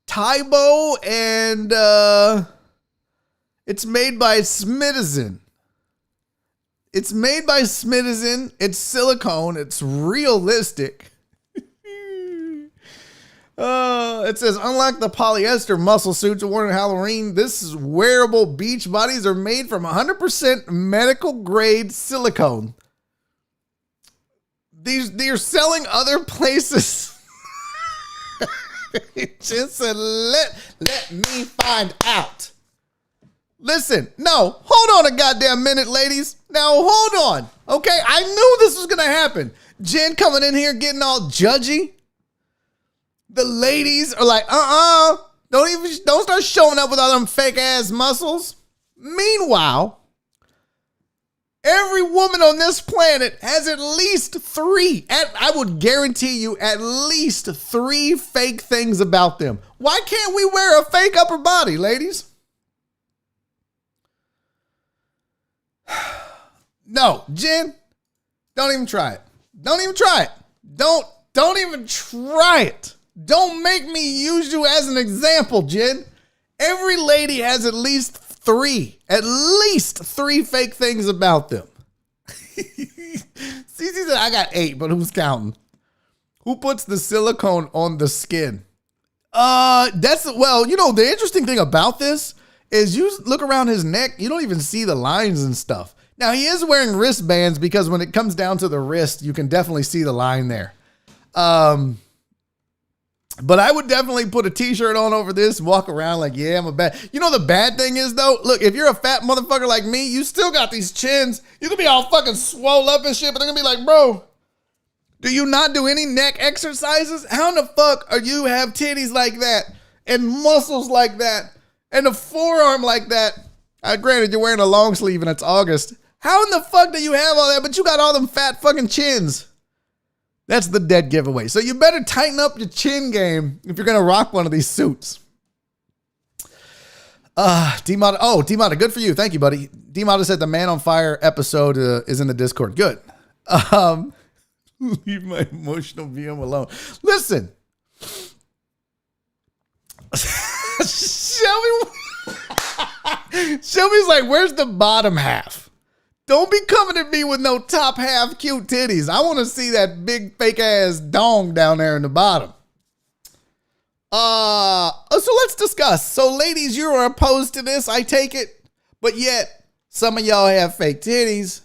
Tybo, and it's made by Smitizen. It's silicone. It's realistic. It says, unlike the polyester muscle suits worn in Halloween, this wearable beach bodies are made from 100% medical grade silicone. They're selling other places. Just let me find out. Listen, no, hold on a goddamn minute, ladies. Now, hold on. Okay, I knew this was going to happen. Jen coming in here getting all judgy. The ladies are like, don't start showing up with all them fake ass muscles. Meanwhile, every woman on this planet has at least 3, I would guarantee you, at least 3 fake things about them. Why can't we wear a fake upper body, ladies? No, Jen, don't even try it. Don't even try it. Don't even try it. Don't make me use you as an example, Jen. Every lady has at least 3 fake things about them. Cece said, I got 8, but who's counting? Who puts the silicone on the skin? The interesting thing about this is you look around his neck, you don't even see the lines and stuff. Now, he is wearing wristbands because when it comes down to the wrist, you can definitely see the line there. But I would definitely put a t-shirt on over this and walk around like, yeah, I'm a bad... You know the bad thing is, though? Look, if you're a fat motherfucker like me, you still got these chins. You can be all fucking swole up and shit, but they're gonna be like, bro, do you not do any neck exercises? How in the fuck are you have titties like that and muscles like that and a forearm like that? Granted, you're wearing a long sleeve and it's August. How in the fuck do you have all that, but you got all them fat fucking chins? That's the dead giveaway. So you better tighten up your chin game if you're going to rock one of these suits. D-Mata, good for you. Thank you, buddy. D-Mata said the Man on Fire episode is in the Discord. Good. Leave my emotional VM alone. Listen. Shelby's like, where's the bottom half? Don't be coming at me with no top half cute titties. I want to see that big fake ass dong down there in the bottom. So let's discuss. So ladies, you are opposed to this, I take it. But yet, some of y'all have fake titties.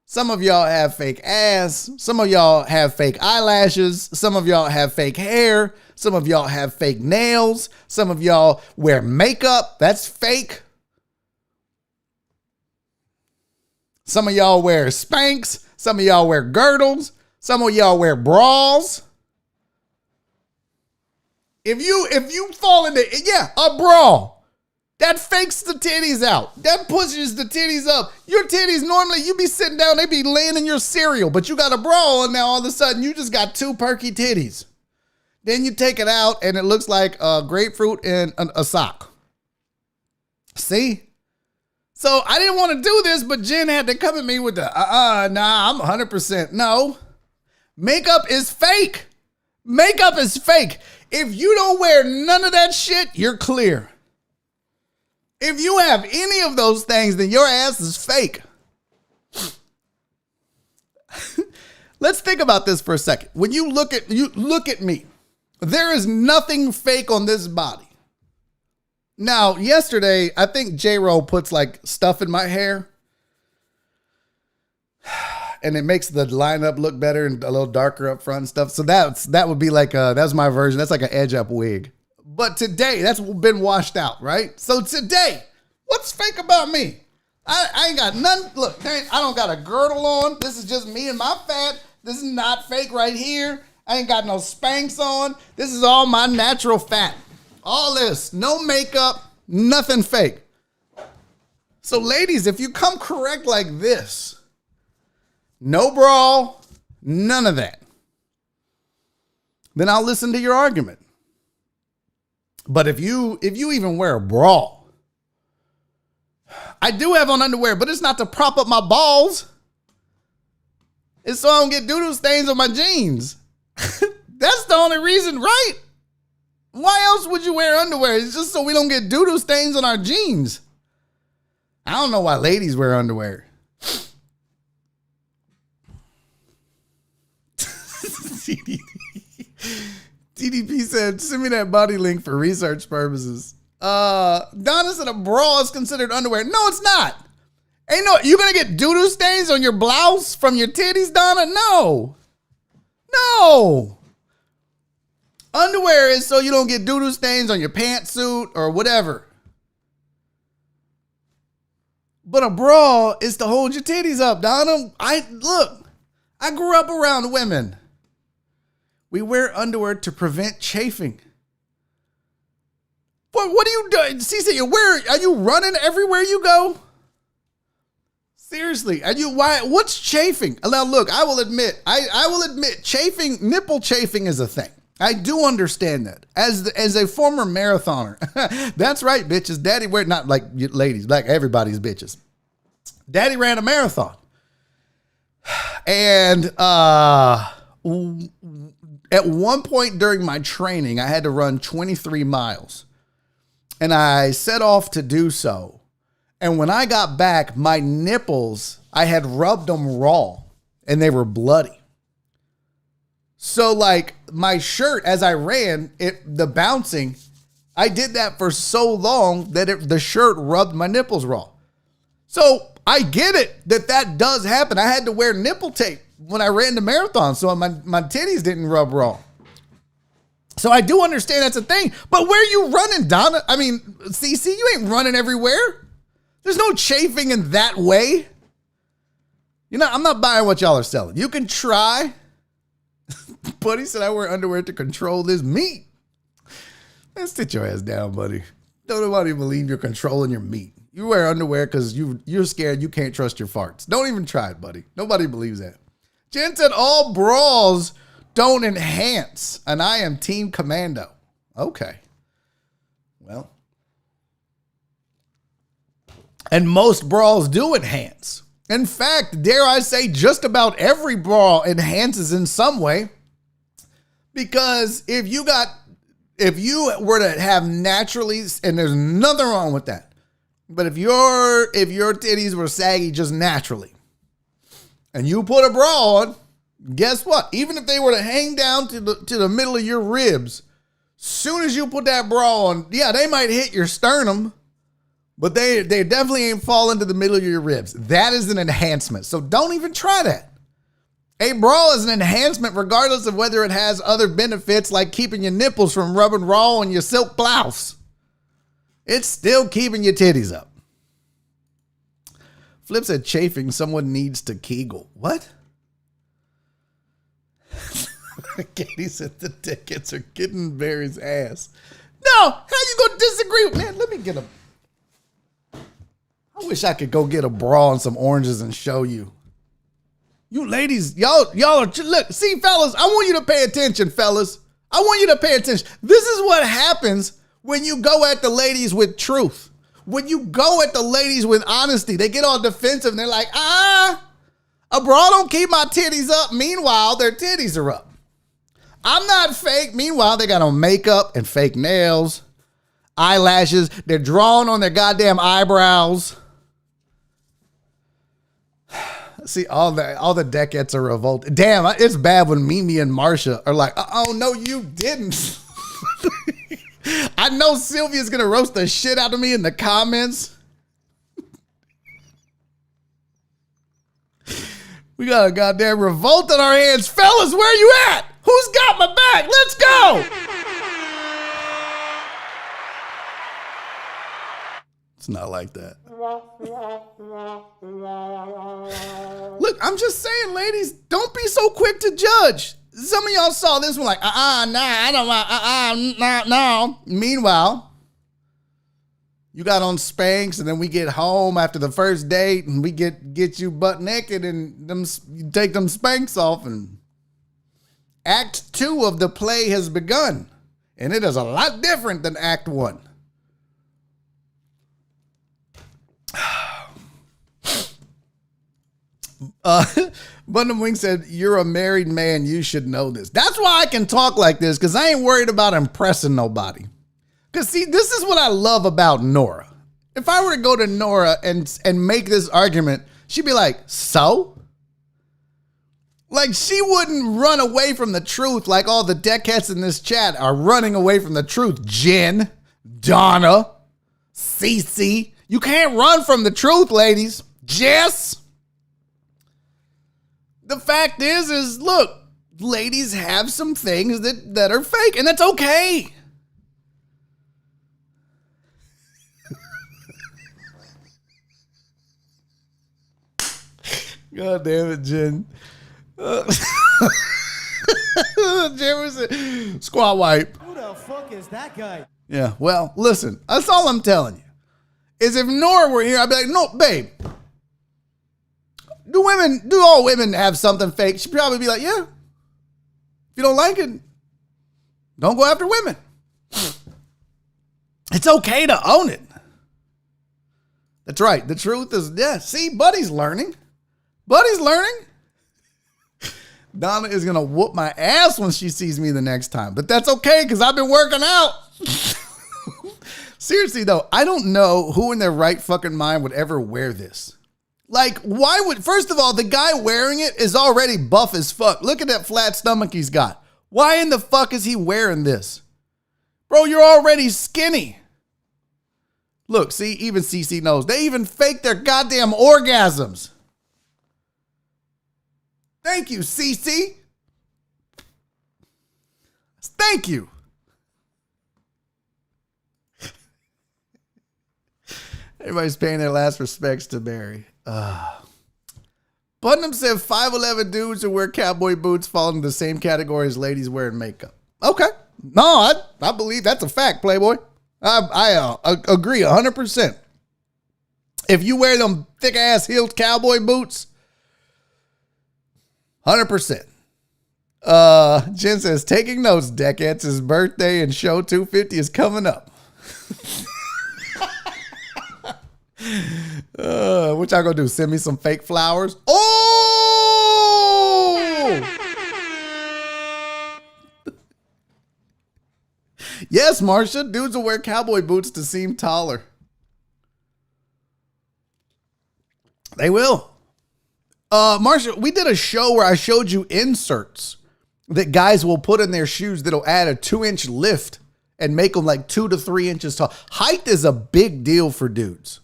Some of y'all have fake ass. Some of y'all have fake eyelashes. Some of y'all have fake hair. Some of y'all have fake nails. Some of y'all wear makeup. That's fake. Some of y'all wear Spanx. Some of y'all wear girdles. Some of y'all wear bras. If you fall into, a bra, that fakes the titties out. That pushes the titties up. Your titties, normally you be sitting down, they be laying in your cereal, but you got a bra on now, all of a sudden you just got two perky titties. Then you take it out and it looks like a grapefruit and a sock. See? So I didn't want to do this, but Jen had to come at me with the, nah, I'm 100%. No. Makeup is fake. Makeup is fake. If you don't wear none of that shit, you're clear. If you have any of those things, then your ass is fake. Let's think about this for a second. When you look at me, there is nothing fake on this body. Now, yesterday, I think J-Ro puts like stuff in my hair. And it makes the lineup look better and a little darker up front and stuff. So that would be like that's my version. That's like an edge up wig. But today, that's been washed out, right? So today, what's fake about me? I ain't got none. Look, I don't got a girdle on. This is just me and my fat. This is not fake right here. I ain't got no Spanx on. This is all my natural fat. All this, no makeup, nothing fake. So ladies, if you come correct like this, no bra, none of that, then I'll listen to your argument. But if you even wear a bra, I do have on underwear, but it's not to prop up my balls. It's so I don't get doo-doo stains on my jeans. That's the only reason, right? Why else would you wear underwear? It's just so we don't get doo-doo stains on our jeans. I don't know why ladies wear underwear. TDP said, send me that body link for research purposes. Donna said a bra is considered underwear. No, it's not. You gonna get doo-doo stains on your blouse from your titties, Donna? No. Underwear is so you don't get doo-doo stains on your pantsuit or whatever. But a bra is to hold your titties up, Donna. I grew up around women. We wear underwear to prevent chafing. What are you doing? Cece, are you running everywhere you go? Seriously, what's chafing? Now look, I will admit, chafing, nipple chafing is a thing. I do understand that. As a former marathoner, that's right, bitches. Daddy not like ladies, like everybody's bitches. Daddy ran a marathon. And at one point during my training, I had to run 23 miles. And I set off to do so. And when I got back, my nipples, I had rubbed them raw and they were bloody. So like my shirt, as I ran, the bouncing, I did that for so long that the shirt rubbed my nipples raw. So I get it that does happen. I had to wear nipple tape when I ran the marathon so my titties didn't rub raw. So I do understand that's a thing. But where you running, Donna? I mean, CC, you ain't running everywhere. There's no chafing in that way. I'm not buying what y'all are selling. You can try. Buddy said I wear underwear to control this meat. Man, sit your ass down, buddy. Don't nobody believe you're controlling your meat. You wear underwear because you're scared you can't trust your farts. Don't even try it, buddy. Nobody believes that. Jen said all bras don't enhance, and I am Team Commando. Okay. Well. And most bras do enhance. In fact, dare I say, just about every bra enhances in some way. Because if you were to have naturally, and there's nothing wrong with that, but if your titties were saggy just naturally, and you put a bra on, guess what? Even if they were to hang down to the middle of your ribs, soon as you put that bra on, yeah, they might hit your sternum, but they definitely ain't fall into the middle of your ribs. That is an enhancement. So don't even try that. A bra is an enhancement regardless of whether it has other benefits like keeping your nipples from rubbing raw on your silk blouse. It's still keeping your titties up. Flip said chafing, someone needs to Kegel. What? Katie said the Deckheads are getting Barry's ass. No, how you gonna disagree with, man? Let me get a, I wish I could go get a bra and some oranges and show you. You ladies, y'all are, look, see, fellas, I want you to pay attention, fellas. I want you to pay attention. This is what happens when you go at the ladies with truth. When you go at the ladies with honesty, they get all defensive and they're like, a bra don't keep my titties up. Meanwhile, their titties are up. I'm not fake. Meanwhile, they got on makeup and fake nails, eyelashes. They're drawn on their goddamn eyebrows. See, all the Deckheads are revolted. Damn, it's bad when Mimi and Marsha are like, oh, no, you didn't. I know Sylvia's going to roast the shit out of me in the comments. We got a goddamn revolt on our hands. Fellas, where you at? Who's got my back? Let's go. It's not like that. Look, I'm just saying, ladies, don't be so quick to judge. Some of y'all saw this one like, nah, I don't want, no. Meanwhile, you got on Spanx, and then we get home after the first date, and we get you butt naked, and you take them Spanx off, and Act 2 of the play has begun, and it is a lot different than Act 1. Bundum Wing said, you're a married man, you should know this. That's why I can talk like this, because I ain't worried about impressing nobody. Because see, this is what I love about Nora. If I were to go to Nora and make this argument, she'd be like, so? Like, she wouldn't run away from the truth like all the Deckheads in this chat are running away from the truth. Jen, Donna, Cece. You can't run from the truth, ladies. Jess. The fact is look, ladies have some things that are fake, and that's okay. God damn it, Jen. Jen squat wipe. Who the fuck is that guy? Yeah, well, listen, that's all I'm telling you. Is if Nora were here, I'd be like, no, babe. Do all women have something fake? She'd probably be like, yeah. If you don't like it, don't go after women. It's okay to own it. That's right. The truth is, yeah. See, Buddy's learning. Donna is going to whoop my ass when she sees me the next time. But that's okay, because I've been working out. Seriously, though, I don't know who in their right fucking mind would ever wear this. Like, why would, first of all, the guy wearing it is already buff as fuck. Look at that flat stomach he's got. Why in the fuck is he wearing this? Bro, you're already skinny. Look, see, even CC knows. They even fake their goddamn orgasms. Thank you, CC. Thank you. Everybody's paying their last respects to Barry. Putnam said 5'11" dudes who wear cowboy boots fall into the same category as ladies wearing makeup. Okay. No, I believe that's a fact, Playboy. I agree 100%. If you wear them thick-ass heeled cowboy boots, 100%. Jen says, taking notes, Deckhead's his birthday and show 250 is coming up. What y'all gonna do? Send me some fake flowers? Oh! Yes, Marsha. Dudes will wear cowboy boots to seem taller. They will. Marsha, we did a show where I showed you inserts that guys will put in their shoes that'll add a 2-inch lift and make them like 2 to 3 inches tall. Height is a big deal for dudes.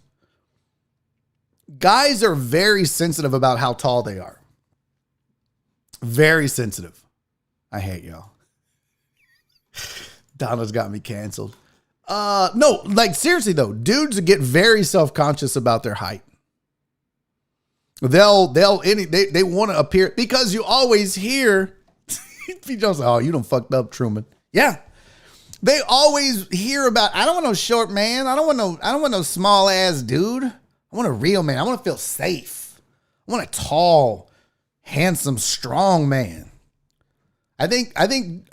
Guys are very sensitive about how tall they are. Very sensitive. I hate y'all. Donna's got me canceled. No, like seriously though, dudes get very self-conscious about their height. They want to appear because you always hear people say, "Oh, you done fucked up, Truman." Yeah. They always hear about, I don't want no short man. I don't want no small ass dude. I want a real man. I want to feel safe. I want a tall, handsome, strong man. I think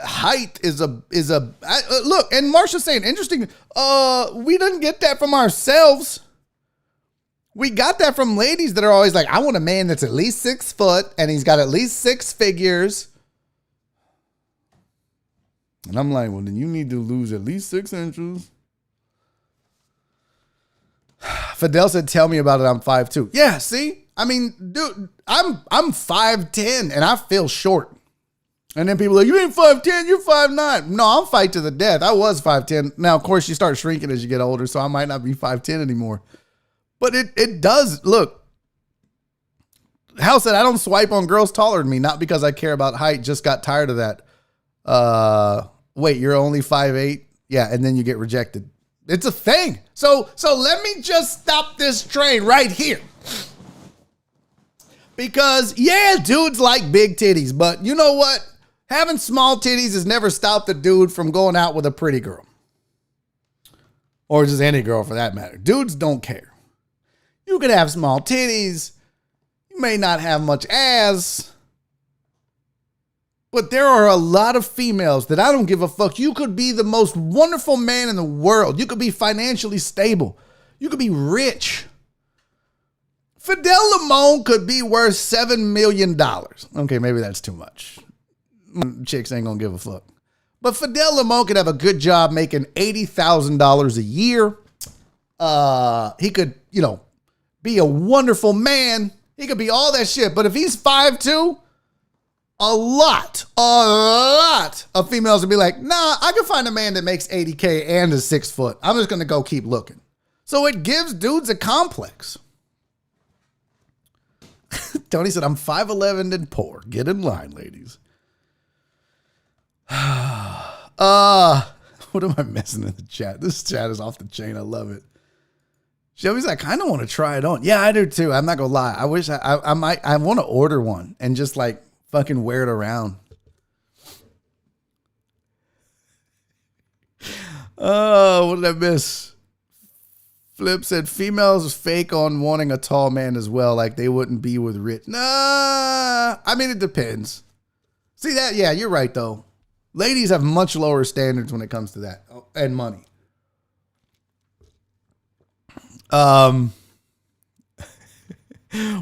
height is a look, and Marsha's saying interesting. We didn't get that from ourselves. We got that from ladies that are always like, I want a man that's at least 6 foot and he's got at least 6 figures. And I'm like, well, then you need to lose at least 6 inches. Fidel said, tell me about it. I'm 5'2". Yeah, see? I mean, dude, I'm 5'10" and I feel short. And then people are like, you ain't 5'10", you're 5'9". No, I'm fight to the death. I was 5'10". Now, of course, you start shrinking as you get older, so I might not be 5'10" anymore. But it does, look. Hal said, I don't swipe on girls taller than me, not because I care about height, just got tired of that. Wait, you're only 5'8"? Yeah, and then you get rejected. It's a thing. So let me just stop this train right here. Because, yeah, dudes like big titties, but you know what? Having small titties has never stopped a dude from going out with a pretty girl. Or just any girl for that matter. Dudes don't care. You could have small titties. You may not have much ass. But there are a lot of females that I don't give a fuck. You could be the most wonderful man in the world. You could be financially stable. You could be rich. Fidel Limon could be worth $7 million. Okay, maybe that's too much. Chicks ain't gonna give a fuck. But Fidel Limon could have a good job making $80,000 a year. He could, be a wonderful man. He could be all that shit. But if he's 5'2", a lot of females would be like, nah, I can find a man that makes $80K and is 6 foot. I'm just gonna go keep looking. So it gives dudes a complex. Tony said, I'm 5'11" and poor. Get in line, ladies. What am I missing in the chat? This chat is off the chain. I love it. Shelby's like, I kind of want to try it on. Yeah, I do too. I'm not gonna lie. I wish I want to order one and just like fucking wear it around. Oh, what did I miss? Flip said females fake on wanting a tall man as well, like they wouldn't be with rich. Nah, I mean it depends. See that? Yeah, you're right though. Ladies have much lower standards when it comes to that and money.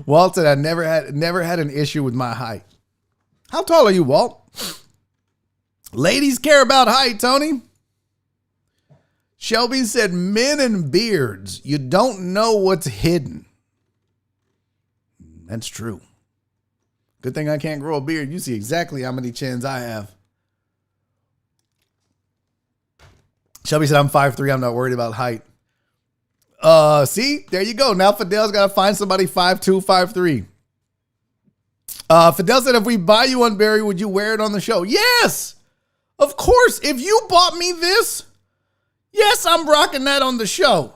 Walt said I never had an issue with my height. How tall are you, Walt? Ladies care about height, Tony. Shelby said men and beards, you don't know what's hidden. That's true. Good thing I can't grow a beard. You see exactly how many chins I have. Shelby said I'm 5'3". I'm not worried about height. See, there you go. Now Fidel's got to find somebody 5'2", 5'3". Fidel said, if we buy you one, Barry, would you wear it on the show? Yes, of course. If you bought me this, yes, I'm rocking that on the show.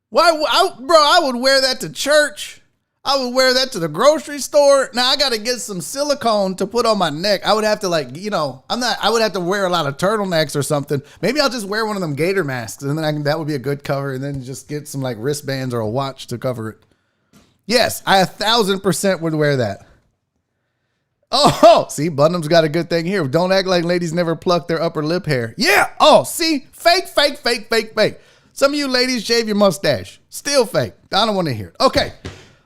Why, I would wear that to church. I would wear that to the grocery store. Now I got to get some silicone to put on my neck. I would have to I would have to wear a lot of turtlenecks or something. Maybe I'll just wear one of them gator masks and then that would be a good cover, and then just get some like wristbands or a watch to cover it. Yes, I 1,000% would wear that. Oh, see, Bundham's got a good thing here. Don't act like ladies never pluck their upper lip hair. Yeah. Oh, see, fake. Some of you ladies shave your mustache. Still fake. I don't want to hear it. Okay.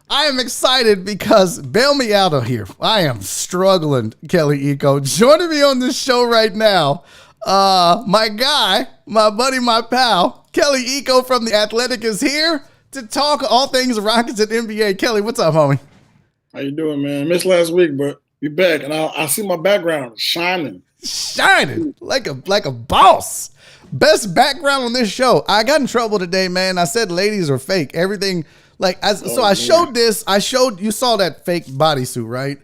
I am excited because bail me out of here. I am struggling, Kelly Iko. Joining me on this show right now, my guy, my buddy, my pal, Kelly Iko from The Athletic is here to talk all things Rockets and NBA. Kelly, what's up, homie? How you doing, man? Missed last week, but we back, and I see my background shining like a boss. Best background on this show. I got in trouble today, man. I said ladies are fake. Everything I showed this. You saw that fake bodysuit, right?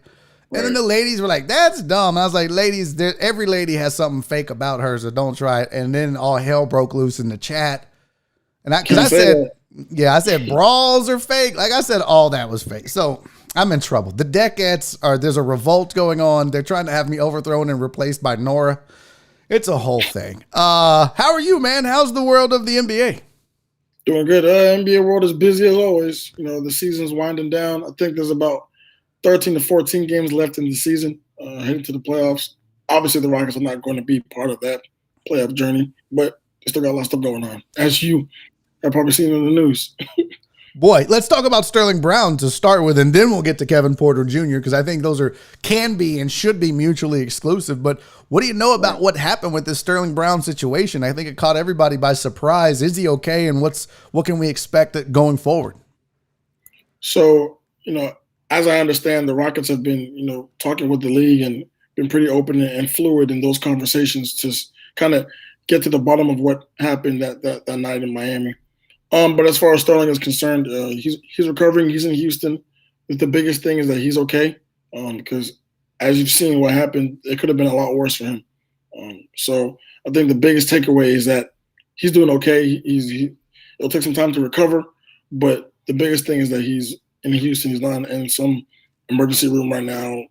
And then the ladies were like, "That's dumb." I was like, "Ladies, every lady has something fake about her, so don't try it." And then all hell broke loose in the chat. And I said bras are fake. Like I said, all that was fake. So I'm in trouble. The Deckheads there's a revolt going on. They're trying to have me overthrown and replaced by Nora. It's a whole thing. How are you, man? How's the world of the NBA? Doing good. NBA world is busy as always. You know, the season's winding down. I think there's about 13 to 14 games left in the season, heading to the playoffs. Obviously, the Rockets are not going to be part of that playoff journey, but they still got a lot of stuff going on, as you have probably seen in the news. Boy, let's talk about Sterling Brown to start with, and then we'll get to Kevin Porter Jr., because I think those can be and should be mutually exclusive. But what do you know about what happened with this Sterling Brown situation? I think it caught everybody by surprise. Is he okay, and what can we expect going forward? So, as I understand, the Rockets have been, talking with the league and been pretty open and fluid in those conversations to kind of get to the bottom of what happened that night in Miami. But as far as Sterling is concerned, he's recovering. He's in Houston. The biggest thing is that he's okay, because as you've seen what happened, it could have been a lot worse for him. So I think the biggest takeaway is that he's doing okay. It'll take some time to recover, but the biggest thing is that he's in Houston. He's not in some emergency room right now,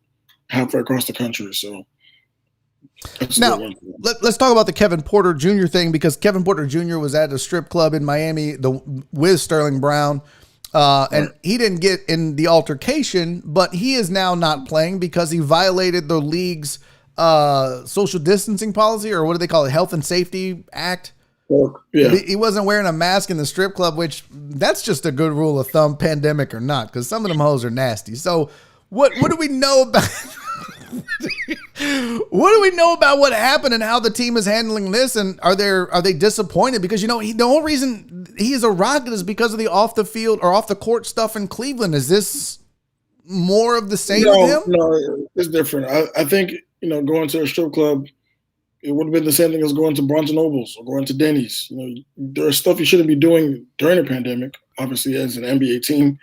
halfway across the country. So. Now, let's talk about the Kevin Porter Jr. thing, because Kevin Porter Jr. was at a strip club in Miami with Sterling Brown, and he didn't get in the altercation, but he is now not playing because he violated the league's social distancing policy, or what do they call it, Health and Safety Act. Yeah. He wasn't wearing a mask in the strip club, which that's just a good rule of thumb, pandemic or not, because some of them hoes are nasty. So what do we know about what do we know about what happened and how the team is handling this? And are they disappointed? Because, the whole reason he is a Rocket is because of the off the field or off the court stuff in Cleveland. Is this more of the same with him? No, it's different. I think, going to a strip club, it would have been the same thing as going to Barnes & Nobles or going to Denny's. There's stuff you shouldn't be doing during a pandemic, obviously, as an NBA team.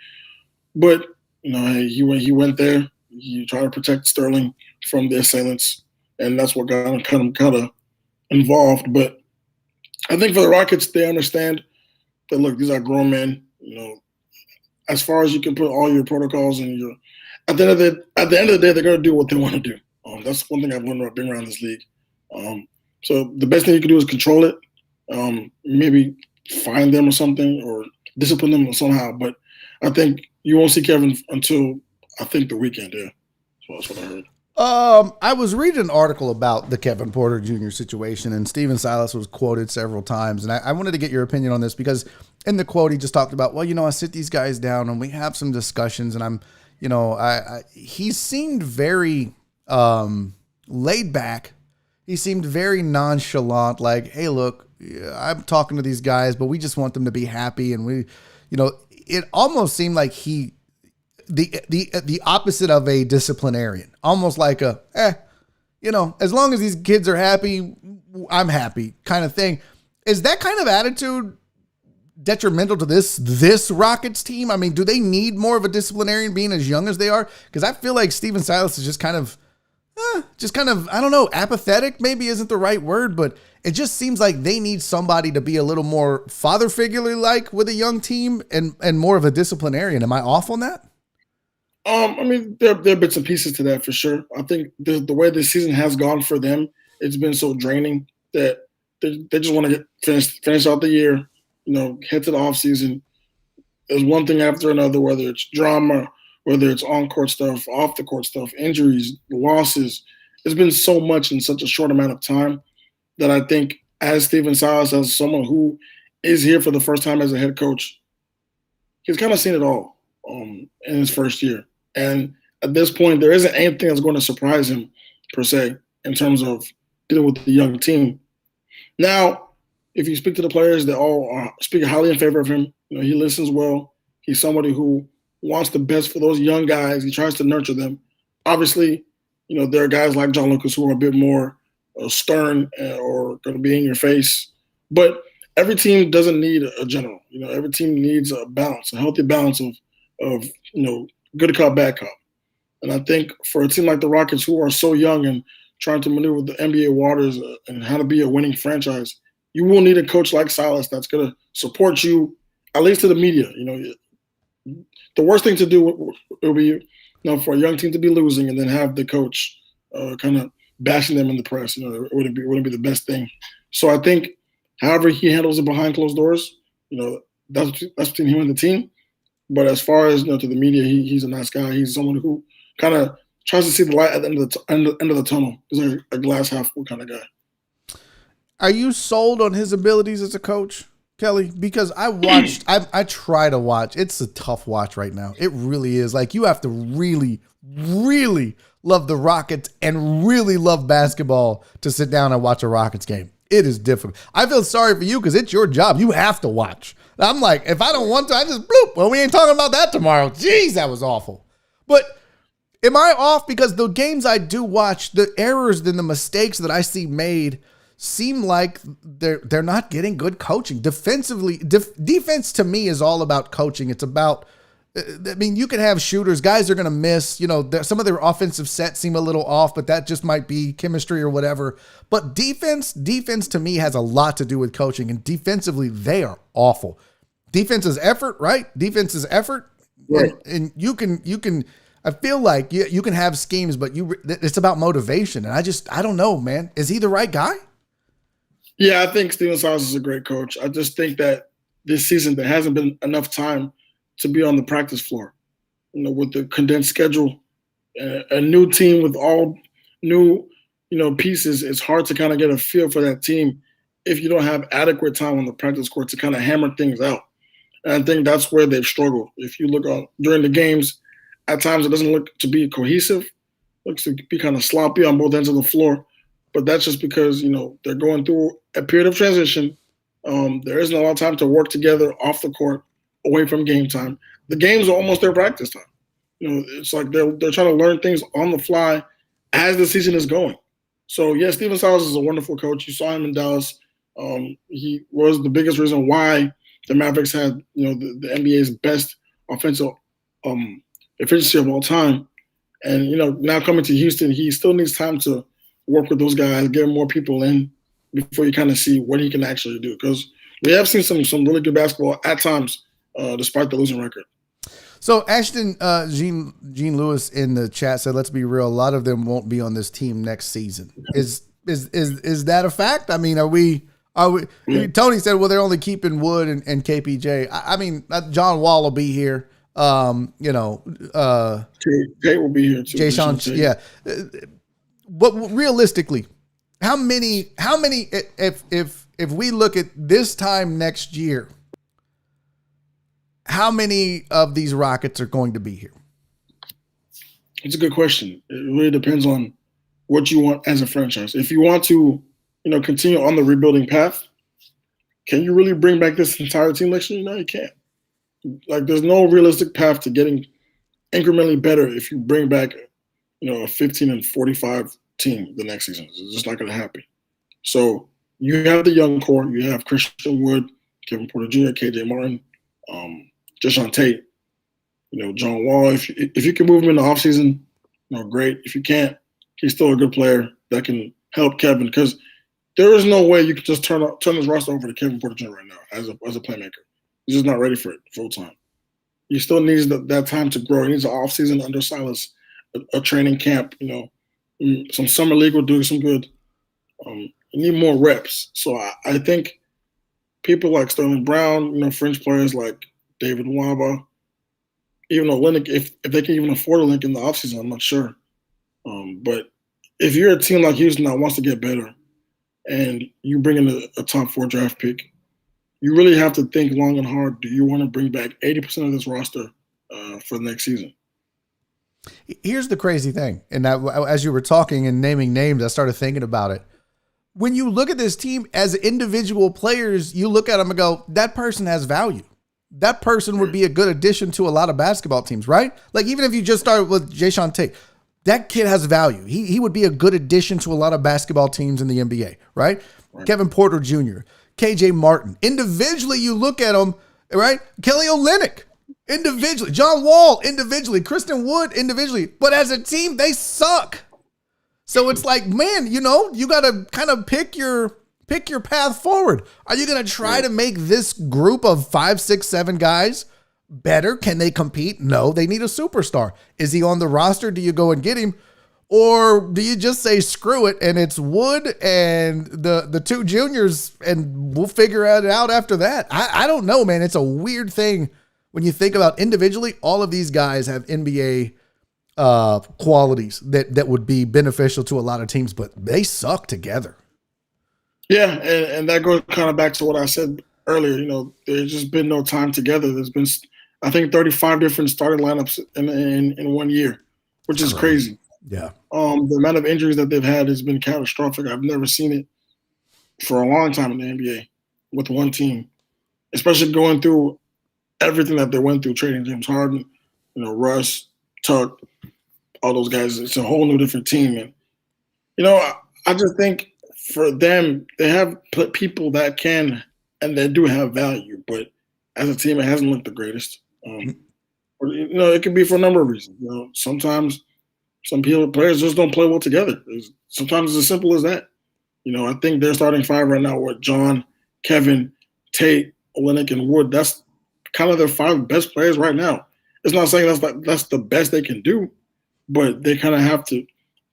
But, he went there. He tried to protect Sterling from the assailants, and that's what got him kind of involved. But I think for the Rockets, they understand that, look, these are grown men. As far as you can put all your protocols and at the end of the day, they're going to do what they want to do. That's one thing I've learned about being around this league. So the best thing you can do is control it, maybe fine them or something, or discipline them somehow. But I think you won't see Kevin until I think the weekend, yeah. So that's what I heard. I was reading an article about the Kevin Porter Jr. situation, and Steven Silas was quoted several times. And I wanted to get your opinion on this, because in the quote, he just talked about, I sit these guys down and we have some discussions, and he seemed very laid back. He seemed very nonchalant, like, hey, look, I'm talking to these guys, but we just want them to be happy. And it almost seemed like the opposite of a disciplinarian, almost like as long as these kids are happy, I'm happy kind of thing. Is that kind of attitude detrimental to this Rockets team? I mean, do they need more of a disciplinarian being as young as they are? Because I feel like Steven Silas is just kind of, I don't know, apathetic maybe isn't the right word, but it just seems like they need somebody to be a little more father figure like with a young team and more of a disciplinarian. Am I off on that? There are bits and pieces to that for sure. I think the way this season has gone for them, it's been so draining that they just want to finish out the year, head to the off season. There's one thing after another, whether it's drama whether it's on-court stuff, off-the-court stuff, injuries, losses. It's been so much in such a short amount of time that I think as Stephen Silas, as someone who is here for the first time as a head coach, he's kind of seen it all in his first year. And at this point, there isn't anything that's going to surprise him, per se, in terms of dealing with the young team. Now, if you speak to the players, they all speak highly in favor of him. He listens well. He's somebody who wants the best for those young guys. He tries to nurture them. Obviously, there are guys like John Lucas who are a bit more stern or going to be in your face. But every team doesn't need a general. Every team needs a balance, a healthy balance of good cop, bad cop. And I think for a team like the Rockets, who are so young and trying to maneuver the NBA waters and how to be a winning franchise, you will need a coach like Silas that's going to support you, at least to the media. The worst thing to do would be, for a young team to be losing and then have the coach kind of bashing them in the press. It wouldn't be the best thing. So I think, however he handles it behind closed doors, that's between him and the team. But as far as to the media, he's a nice guy. He's someone who kind of tries to see the light at the end of the tunnel. He's like a glass half full kind of guy. Are you sold on his abilities as a coach, Kelly? Because I try to watch. It's a tough watch right now. It really is. Like, you have to really, really love the Rockets and really love basketball to sit down and watch a Rockets game. It is difficult. I feel sorry for you because it's your job. You have to watch. I'm like, if I don't want to, I just bloop. Well, we ain't talking about that tomorrow. Jeez, that was awful. But am I off? Because the games I do watch, the errors and the mistakes that I see made seem like they're not getting good coaching. Defensively, defense to me is all about coaching. It's about, you can have shooters. Guys are going to miss. Some of their offensive sets seem a little off, but that just might be chemistry or whatever. But defense to me has a lot to do with coaching. And defensively, they are awful. Defense is effort, right? Defense is effort. Right. And you can. I feel like you can have schemes, but it's about motivation. And I don't know, man. Is he the right guy? Yeah, I think Stephen Silas is a great coach. I just think that this season there hasn't been enough time to be on the practice floor. With the condensed schedule, a new team with all new, pieces, it's hard to kind of get a feel for that team if you don't have adequate time on the practice court to kind of hammer things out. And I think that's where they've struggled. If you look during the games, at times it doesn't look to be cohesive. It looks to be kind of sloppy on both ends of the floor. But that's just because, they're going through a period of transition. There isn't a lot of time to work together off the court, away from game time. The games are almost their practice time. It's like they're trying to learn things on the fly as the season is going. So, yes, Stephen Silas is a wonderful coach. You saw him in Dallas. He was the biggest reason why the Mavericks had, the NBA's best offensive efficiency of all time. And, now coming to Houston, he still needs time to work with those guys, get more people in before you kind of see what he can actually do. Because we have seen some really good basketball at times, despite the losing record. So Ashton Jean Lewis in the chat said, "Let's be real. A lot of them won't be on this team next season." Is that a fact? I mean, are we? Tony said, "Well, they're only keeping Wood and KPJ." John Wall will be here. Tate will be here too. Jay Sean, yeah. But realistically, how many? If we look at this time next year, how many of these Rockets are going to be here? It's a good question. It really depends on what you want as a franchise. If you want to, continue on the rebuilding path, can you really bring back this entire team next year? No, you can't. Like, there's no realistic path to getting incrementally better if you bring back, a 15-45 team the next season. It's just not going to happen. So you have the young core. You have Christian Wood, Kevin Porter Jr., KJ Martin, Jason Tate, John Wall. If you can move him in the offseason, great. If you can't, he's still a good player that can help Kevin, because there is no way you can just turn his roster over to Kevin Porter Jr. right now as a playmaker. He's just not ready for it full time. He still needs that time to grow. He needs an offseason under Silas, a training camp, some summer league will do some good. You need more reps. So I think people like Sterling Brown, fringe players like David Nwaba, even Olynyk, if they can even afford Olynyk in the offseason, I'm not sure. But if you're a team like Houston that wants to get better and you bring in a top 4 draft pick, you really have to think long and hard. Do you want to bring back 80% of this roster for the next season? Here's the crazy thing. And that, as you were talking and naming names, I started thinking about it. When you look at this team as individual players, you look at them and go, that person has value. That person would be a good addition to a lot of basketball teams, right? Like, even if you just started with Jayshawn Tate, that kid has value. He would be a good addition to a lot of basketball teams in the NBA, right? Kevin Porter Jr., KJ Martin. Individually, you look at them, right? Kelly Olynyk, individually. John Wall, individually. Kristen Wood, individually. But as a team, they suck. So it's like, man, you got to kind of pick your path forward. Are you going to try to make this group of 5, 6, 7 guys better? Can they compete? No, they need a superstar. Is he on the roster? Do you go and get him? Or do you just say, screw it, and it's Wood and the 2 juniors, and we'll figure it out after that? I don't know, man. It's a weird thing when you think about individually. All of these guys have NBA qualities that would be beneficial to a lot of teams, but they suck together. Yeah, and that goes kind of back to what I said earlier. There's just been no time together. There's been, I think, 35 different starting lineups in 1 year, which is crazy. Yeah. The amount of injuries that they've had has been catastrophic. I've never seen it for a long time in the NBA with one team, especially going through everything that they went through, trading James Harden, Russ, Tuck, all those guys. It's a whole new different team. And, I just think for them, they have put people that can and they do have value, but as a team, it hasn't looked the greatest. It could be for a number of reasons. Sometimes players just don't play well together. Sometimes it's as simple as that. I think they're starting 5 right now with John, Kevin, Tate, Olynyk, and Wood. That's kind of their 5 best players right now. It's not saying that's the best they can do, but they kind of have to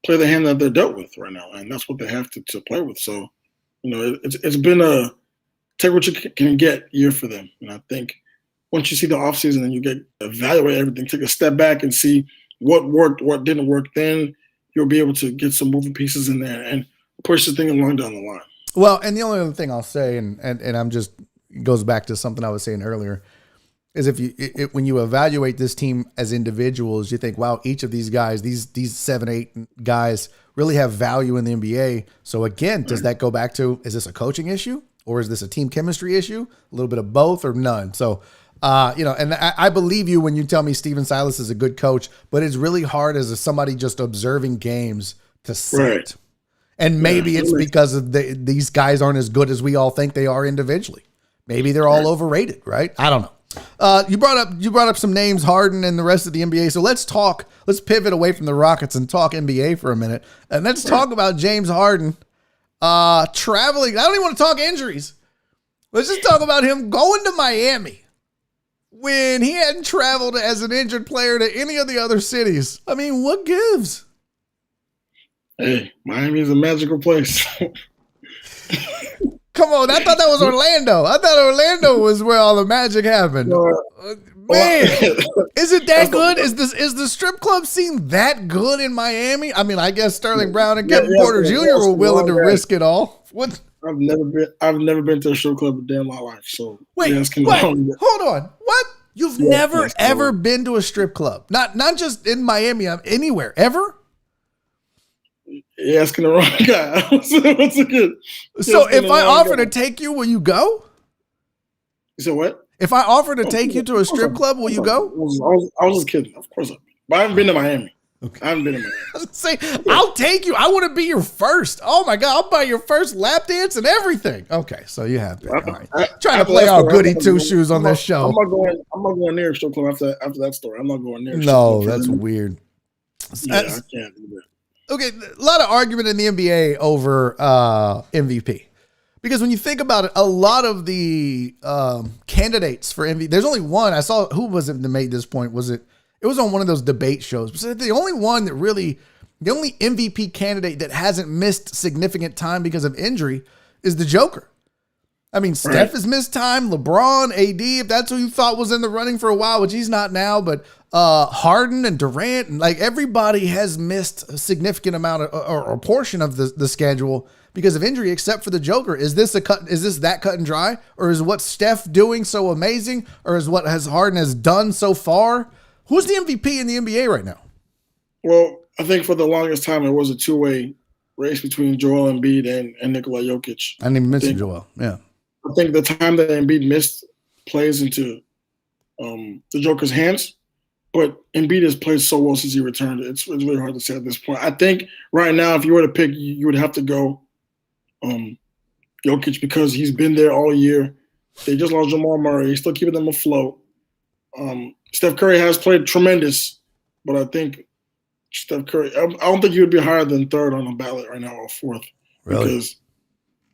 play the hand that they're dealt with right now, and that's what they have to play with. So, it's been a take what you can get year for them. And I think once you see the offseason and you evaluate everything, take a step back and see what worked, what didn't work, then you'll be able to get some moving pieces in there and push the thing along down the line. Well, and the only other thing I'll say, and I'm just, it goes back to something I was saying earlier, is when you evaluate this team as individuals, you think, wow, each of these guys, these 7, 8 guys really have value in the NBA. So again, does that go back to, is this a coaching issue or is this a team chemistry issue? A little bit of both or none. So, and I believe you when you tell me Steven Silas is a good coach, but it's really hard as somebody just observing games to say it. And maybe it's because of these guys aren't as good as we all think they are individually. Maybe they're all overrated, right? I don't know. You brought up some names, Harden and the rest of the NBA. So let's pivot away from the Rockets and talk NBA for a minute. And let's talk about James Harden traveling. I don't even want to talk injuries. Let's just talk about him going to Miami when he hadn't traveled as an injured player to any of the other cities. I mean, what gives? Hey, Miami is a magical place. Come on, I thought that was Orlando. I thought Orlando was where all the magic happened. Man, is it that good? Is the strip club scene that good in Miami? I mean, I guess Sterling Brown and Kevin Porter Jr. were willing to risk it all. What? I've never been to a strip club a day in my life. So wait, hold on. What? You've never ever been to a strip club? Not just in Miami, anywhere ever? Yeah, asking the wrong guy. Once again. So if I offer to take you, will you go? You said what? If I offer to take you to a strip club, will you go? I was just kidding. Of course. But I haven't been to Miami. Okay. I haven't been to Miami. I was say, I'll take you. I want to be your first. Oh my God, I'll buy your first lap dance and everything. Okay, so you have been. All right. Trying to play our goody two shoes on this show. I'm not going near a strip club after that story. I'm not going near. No, that's weird. Yeah, I can't do that. Okay, a lot of argument in the NBA over MVP. Because when you think about it, a lot of the candidates for MVP, there's only one. I saw, who was it that made this point? It was on one of those debate shows. But the only one that really, the only MVP candidate that hasn't missed significant time because of injury is the Joker. I mean, Steph has missed time. LeBron, AD, if that's who you thought was in the running for a while, which he's not now, but Harden and Durant, and like everybody has missed a significant amount of, or a portion of the schedule because of injury, except for the Joker. Is this that cut and dry, or is what Steph doing so amazing, or is what Harden has done so far? Who's the MVP in the NBA right now? Well, I think for the longest time it was a two-way race between Joel Embiid and Nikola Jokic. I didn't even mention Joel. Yeah. I think the time that Embiid missed plays into the Joker's hands, but Embiid has played so well since he returned. It's really hard to say at this point. I think right now, if you were to pick, you would have to go Jokic because he's been there all year. They just lost Jamal Murray. He's still keeping them afloat. Steph Curry has played tremendous, but I think Steph Curry, I don't think he would be higher than third on the ballot right now or fourth. Really?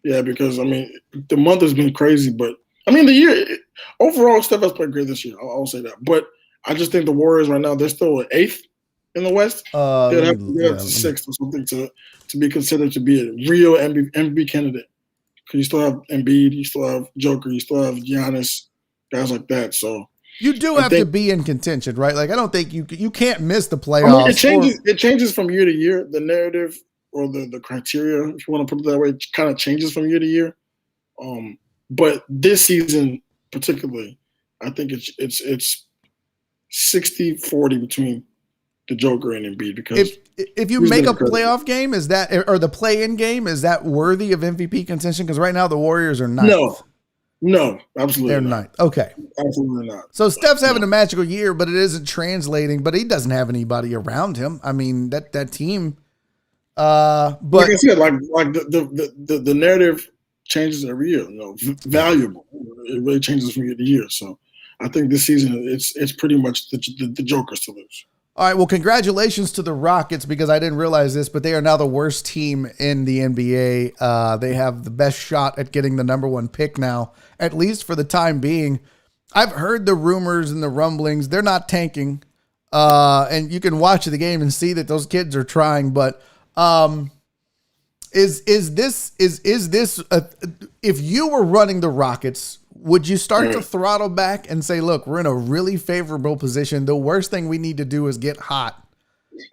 Because I mean, the month has been crazy, but I mean, the year overall, Steph has played great this year. I'll say that. But I just think the Warriors right now, they're still eighth in the West. They'd have to sixth or something to be considered to be a real MVP candidate. Because you still have Embiid, you still have Joker, you still have Giannis, guys like that. So you do have to be in contention, right? Like I don't think you can't miss the playoffs. I mean, it changes from year to year. The narrative or the criteria, if you want to put it that way, kind of changes from year to year. But this season particularly, I think it's 60-40 between the Joker and Embiid because if you make a playoff game, is that or the play-in game, is that worthy of MVP contention? Because right now the Warriors are ninth. No, absolutely they're not. ninth. Okay, absolutely not. So Steph's having a magical year, but it isn't translating. But he doesn't have anybody around him. I mean that team. But like I said, like the narrative changes every year. Valuable. It really changes from year to year. So I think this season it's pretty much the Jokers to lose. All right. Well, congratulations to the Rockets because I didn't realize this, but they are now the worst team in the NBA. They have the best shot at getting the number one pick now, at least for the time being. I've heard the rumors and the rumblings. They're not tanking, and you can watch the game and see that those kids are trying, but. Is this if you were running the Rockets, would you start to throttle back and say, look, we're in a really favorable position. The worst thing we need to do is get hot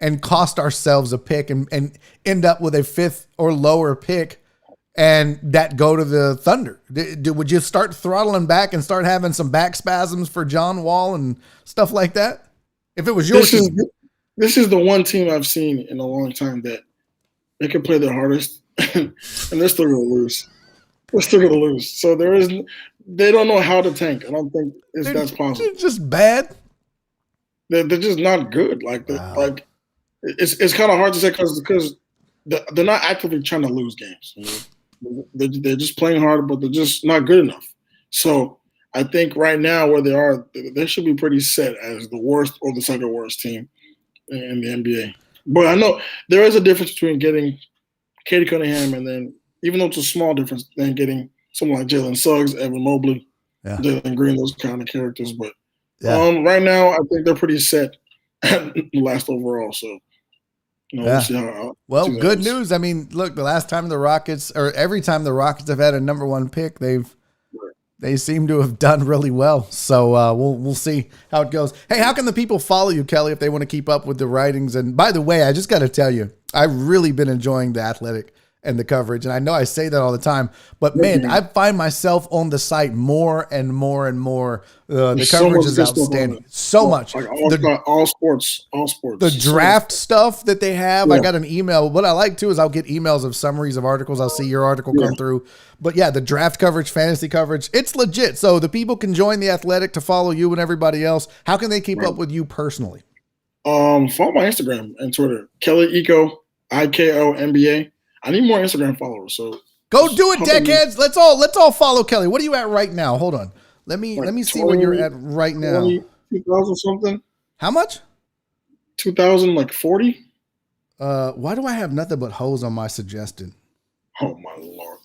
and cost ourselves a pick and end up with a fifth or lower pick and that go to the Thunder? Would you start throttling back and start having some back spasms for John Wall and stuff like that? If it was your team. This is the one team I've seen in a long time that they can play their hardest, and they're still going to lose. They're still going to lose. So they don't know how to tank. I don't think that's possible. They're just bad. They're just not good. It's kind of hard to say because they're not actively trying to lose games. They're just playing hard, but they're just not good enough. So I think right now where they are, they should be pretty set as the worst or the second worst team in the NBA. But I know there is a difference between getting Katie Cunningham and then, even though it's a small difference, then getting someone like Jalen Suggs, Evan Mobley, Jalen Green, those kind of characters. But right now, I think they're pretty set last overall. So, we'll see how. Well, good news. I mean, look, the last time the Rockets, or every time the Rockets have had a number one pick, they seem to have done really well. So we'll see how it goes. Hey, how can the people follow you, Kelly, if they want to keep up with the writings? And by the way, I just got to tell you, I've really been enjoying The Athletic and the coverage. And I know I say that all the time, but man, I find myself on the site more and more and more. The coverage is outstanding. So much. Like all sports. The draft stuff that they have. I got an email. What I like too is I'll get emails of summaries of articles. I'll see your article come through. But yeah, the draft coverage, fantasy coverage, it's legit. So the people can join The Athletic to follow you and everybody else. How can they keep up with you personally? Follow my Instagram and Twitter. Kelly Iko, IKO NBA. I need more Instagram followers. So go do it, Deckheads. Let's all follow Kelly. What are you at right now? Hold on. Let me see where you're at right now. 2,000 something. How much? 2,000, like 40. Why do I have nothing but hoes on my suggested? Oh my Lord.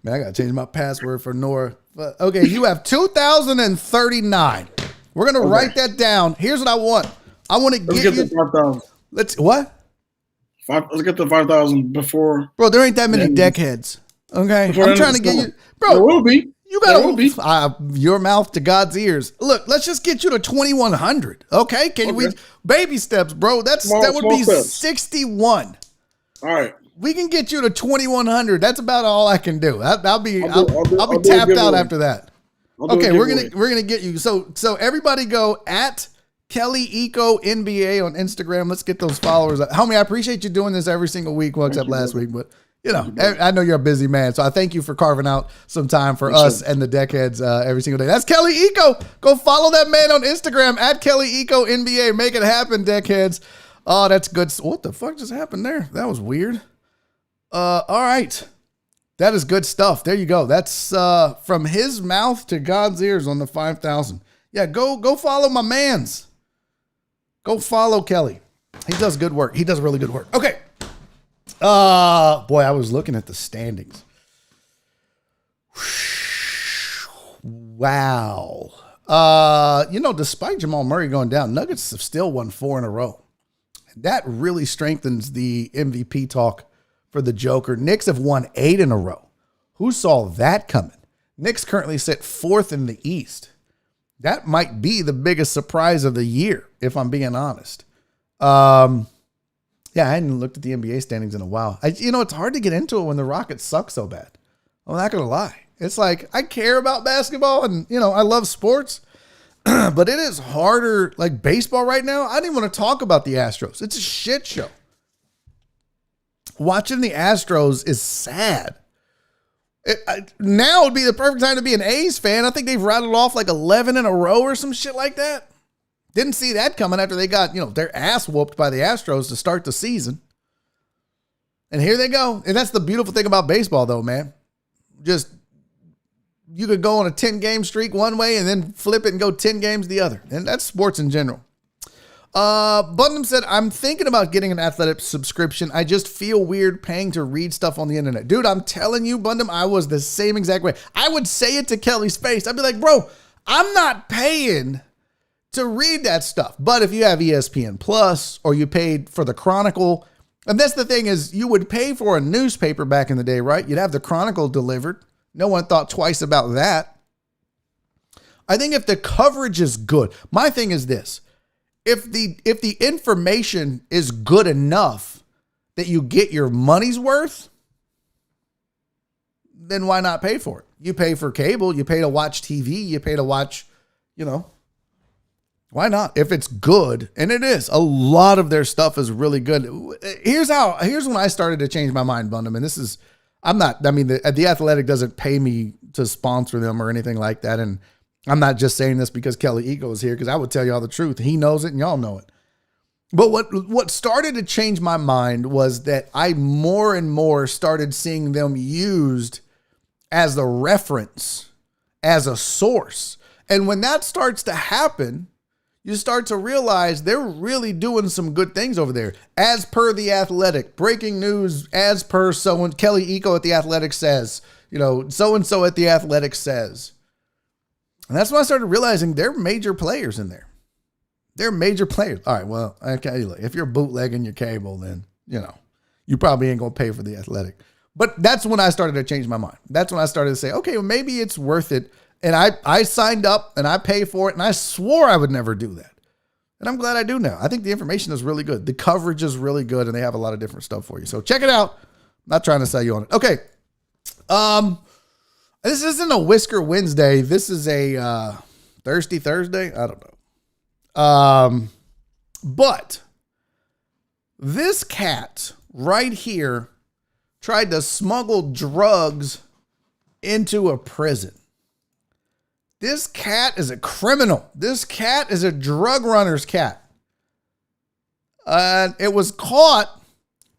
Man, I gotta change my password for Nora. But okay, you have 2,039. We're gonna write that down. Here's what I want. I want to get you. 5,000. Let's what? Let's get to 5,000 before. Bro, there ain't that many Deckheads. Okay, Before I'm trying to get you, bro. There will be. You There will be. got your mouth to God's ears. Look, let's just get you to 2,100. Okay, can we baby steps, bro? That would be steps. 61. All right. We can get you to 2,100. That's about all I can do. I'll be I'll do tapped a out giveaway. after that. I'll do a Okay, we're giveaway. gonna get you. So everybody go at Kelly Iko NBA on Instagram. Let's get those followers up. Homie, I appreciate you doing this every single week, well, except last week, but you know, I know you're a busy man, so I thank you for carving out some time for us and the Deckheads every single day. That's Kelly Iko. Go follow that man on Instagram at Kelly Iko NBA. Make it happen, Deckheads. Oh, that's good. What the fuck just happened there? That was weird. All right. That is good stuff. There you go. That's from his mouth to God's ears on the 5,000. Yeah, go follow my mans. Go follow Kelly. He does good work. He does really good work. Okay. Boy, I was looking at the standings. Wow. Despite Jamal Murray going down, Nuggets have still won 4 in a row. That really strengthens the MVP talk for the Joker. Knicks have won 8 in a row. Who saw that coming? Knicks currently sit 4th in the East. That might be the biggest surprise of the year, if I'm being honest. Yeah, I hadn't looked at the NBA standings in a while. It's hard to get into it when the Rockets suck so bad. I'm not going to lie. It's like, I care about basketball and, I love sports, but it is harder, like baseball right now. I don't even want to talk about the Astros. It's a shit show. Watching the Astros is sad. Now would be the perfect time to be an A's fan. I think they've rattled off like 11 in a row or some shit like that. Didn't see that coming after they got, their ass whooped by the Astros to start the season. And here they go. And that's the beautiful thing about baseball, though, man. Just, you could go on a 10-game streak one way and then flip it and go 10 games the other. And that's sports in general. Bundham said, I'm thinking about getting an athletic subscription. I just feel weird paying to read stuff on the internet. Dude, I'm telling you, Bundham, I was the same exact way. I would say it to Kelly's face. I'd be like, bro, I'm not paying to read that stuff. But if you have ESPN Plus or you paid for the Chronicle, and that's the thing is you would pay for a newspaper back in the day, right? You'd have the Chronicle delivered. No one thought twice about that. I think if the coverage is good, my thing is this. If the information is good enough that you get your money's worth, then why not pay for it? You pay for cable, you pay to watch TV, you pay to watch, why not? If it's good, and it is, a lot of their stuff is really good. Here's when I started to change my mind, Bundham, and this is, the Athletic doesn't pay me to sponsor them or anything like that, and I'm not just saying this because Kelly Iko is here, because I would tell y'all the truth. He knows it, and y'all know it. But what started to change my mind was that I more and more started seeing them used as the reference, as a source. And when that starts to happen, you start to realize they're really doing some good things over there. As per the Athletic, breaking news, as per someone, Kelly Iko at the Athletic says, so-and-so at the Athletic says. And that's when I started realizing they're major players in there. They're major players. All right, well, okay, look, if you're bootlegging your cable, then, you probably ain't going to pay for the Athletic. But that's when I started to change my mind. That's when I started to say, okay, well, maybe it's worth it. And I signed up and I paid for it, and I swore I would never do that. And I'm glad I do now. I think the information is really good. The coverage is really good, and they have a lot of different stuff for you. So check it out. I'm not trying to sell you on it. Okay. This isn't a Whisker Wednesday. This is a Thirsty Thursday. I don't know. But this cat right here tried to smuggle drugs into a prison. This cat is a criminal. This cat is a drug runner's cat. It was caught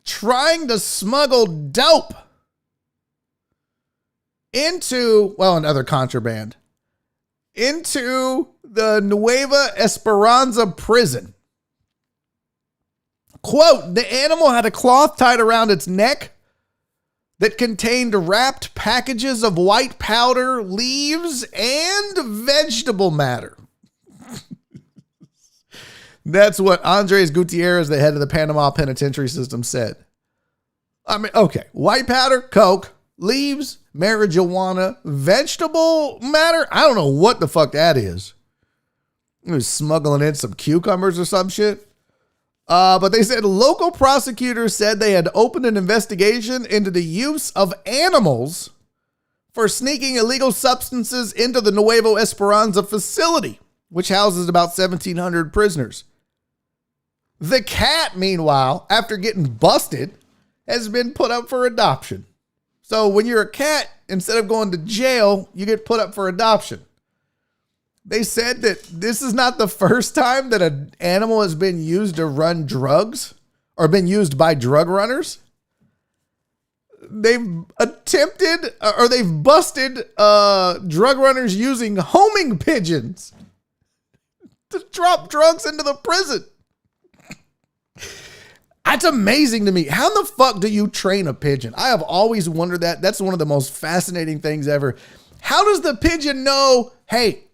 trying to smuggle dope and other contraband, into the Nueva Esperanza prison. Quote, the animal had a cloth tied around its neck that contained wrapped packages of white powder, leaves, and vegetable matter. That's what Andres Gutierrez, the head of the Panama penitentiary system, said. I mean, okay, white powder, coke, leaves, marijuana, vegetable matter. I don't know what the fuck that is. He was smuggling in some cucumbers or some shit. But they said local prosecutors said they had opened an investigation into the use of animals for sneaking illegal substances into the Nuevo Esperanza facility, which houses about 1,700 prisoners. The cat, meanwhile, after getting busted, has been put up for adoption. So when you're a cat, instead of going to jail, you get put up for adoption. They said that this is not the first time that an animal has been used to run drugs or been used by drug runners. They've attempted or they've busted drug runners using homing pigeons to drop drugs into the prison. That's amazing to me. How the fuck do you train a pigeon? I have always wondered that. That's one of the most fascinating things ever. How does the pigeon know, hey,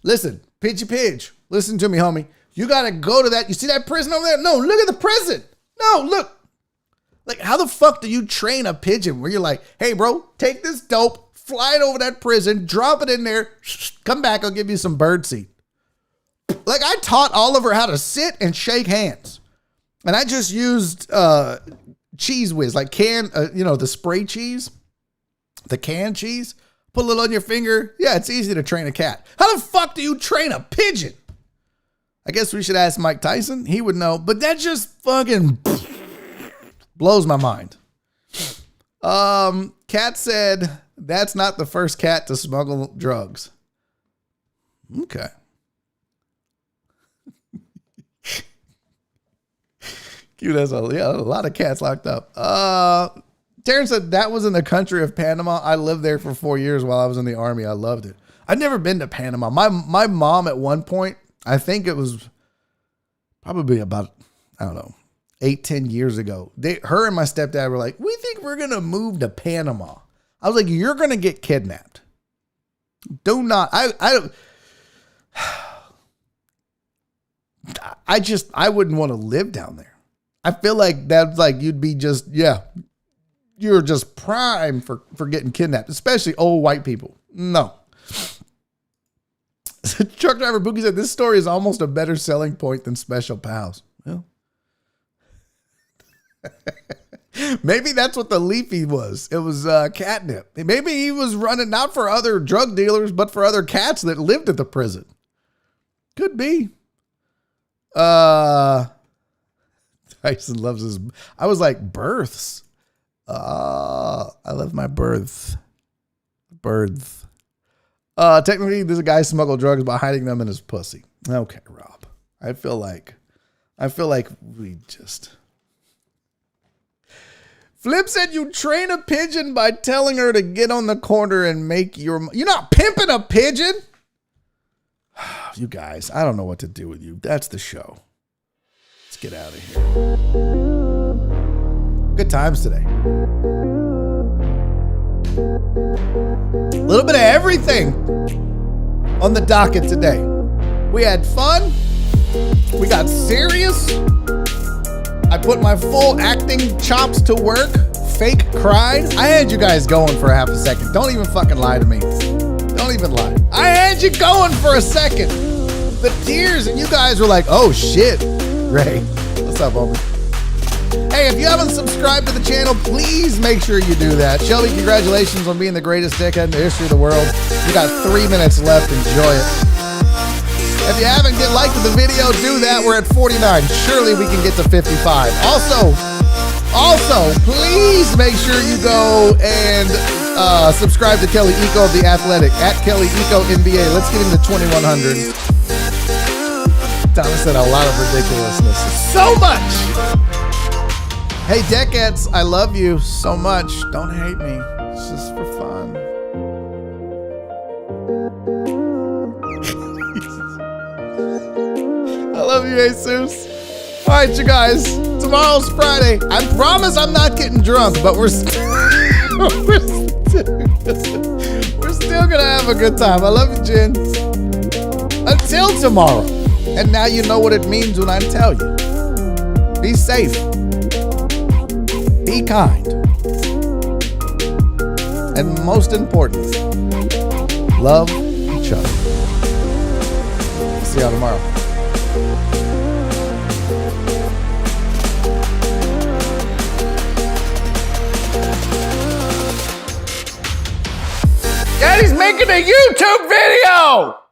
listen, Pidgey Pidge, listen to me, homie. You got to go to that. You see that prison over there? No, look at the prison. No, look. Like, how the fuck do you train a pigeon where you're like, hey, bro, take this dope, fly it over that prison, drop it in there, come back, I'll give you some birdseed. Like, I taught Oliver how to sit and shake hands. And I just used Cheese Whiz, like the spray cheese, the canned cheese. Put a little on your finger. Yeah, it's easy to train a cat. How the fuck do you train a pigeon? I guess we should ask Mike Tyson. He would know. But that just fucking blows my mind. Cat said that's not the first cat to smuggle drugs. Okay. Cute as a lot of cats locked up. Terrence said that was in the country of Panama. I lived there for 4 years while I was in the Army. I loved it. I'd never been to Panama. My mom at one point, I think it was probably about, 8-10 years ago. Her and my stepdad were like, we think we're going to move to Panama. I was like, you're going to get kidnapped. Do not. I wouldn't want to live down there. I feel like that's like you'd be just, you're just prime for getting kidnapped, especially old white people. No. Truck driver Bookie said this story is almost a better selling point than Special Pals. Well, maybe that's what the Leafy was. It was catnip. Maybe he was running not for other drug dealers, but for other cats that lived at the prison. Could be. Tyson loves his. I was like, births. I love my birth. Birds. Technically, this guy smuggled drugs by hiding them in his pussy. Okay, Rob. I feel like we just. Flip said you train a pigeon by telling her to get on the corner and make your. You're not pimping a pigeon. You guys, I don't know what to do with you. That's the show. Let's get out of here. Good times today. A little bit of everything on the docket today. We had fun. We got serious. I put my full acting chops to work. Fake cried. I had you guys going for a half a second. Don't even fucking lie to me. Don't even lie. I had you going for a second. The tears, and you guys were like, oh shit. Ray, what's up, homie? Hey, if you haven't subscribed to the channel, please make sure you do that. Shelby, congratulations on being the greatest deckhead in the history of the world. You got 3 minutes left. Enjoy it. If you haven't liked the video, do that. We're at 49. Surely we can get to 55. Also, please make sure you go and subscribe to Kelly Iko of The Athletic at Kelly Iko NBA. Let's get into 2100. Thomas said a lot of ridiculousness. So much. Hey, Deckheads, I love you so much. Don't hate me. It's just for fun. I love you, Jesus. All right, you guys. Tomorrow's Friday. I promise I'm not getting drunk, but we're still gonna have a good time. I love you, Jen. Until tomorrow. And now you know what it means when I tell you. Be safe. Be kind. and most importantly, love each other. See y'all tomorrow. Daddy's making a YouTube video!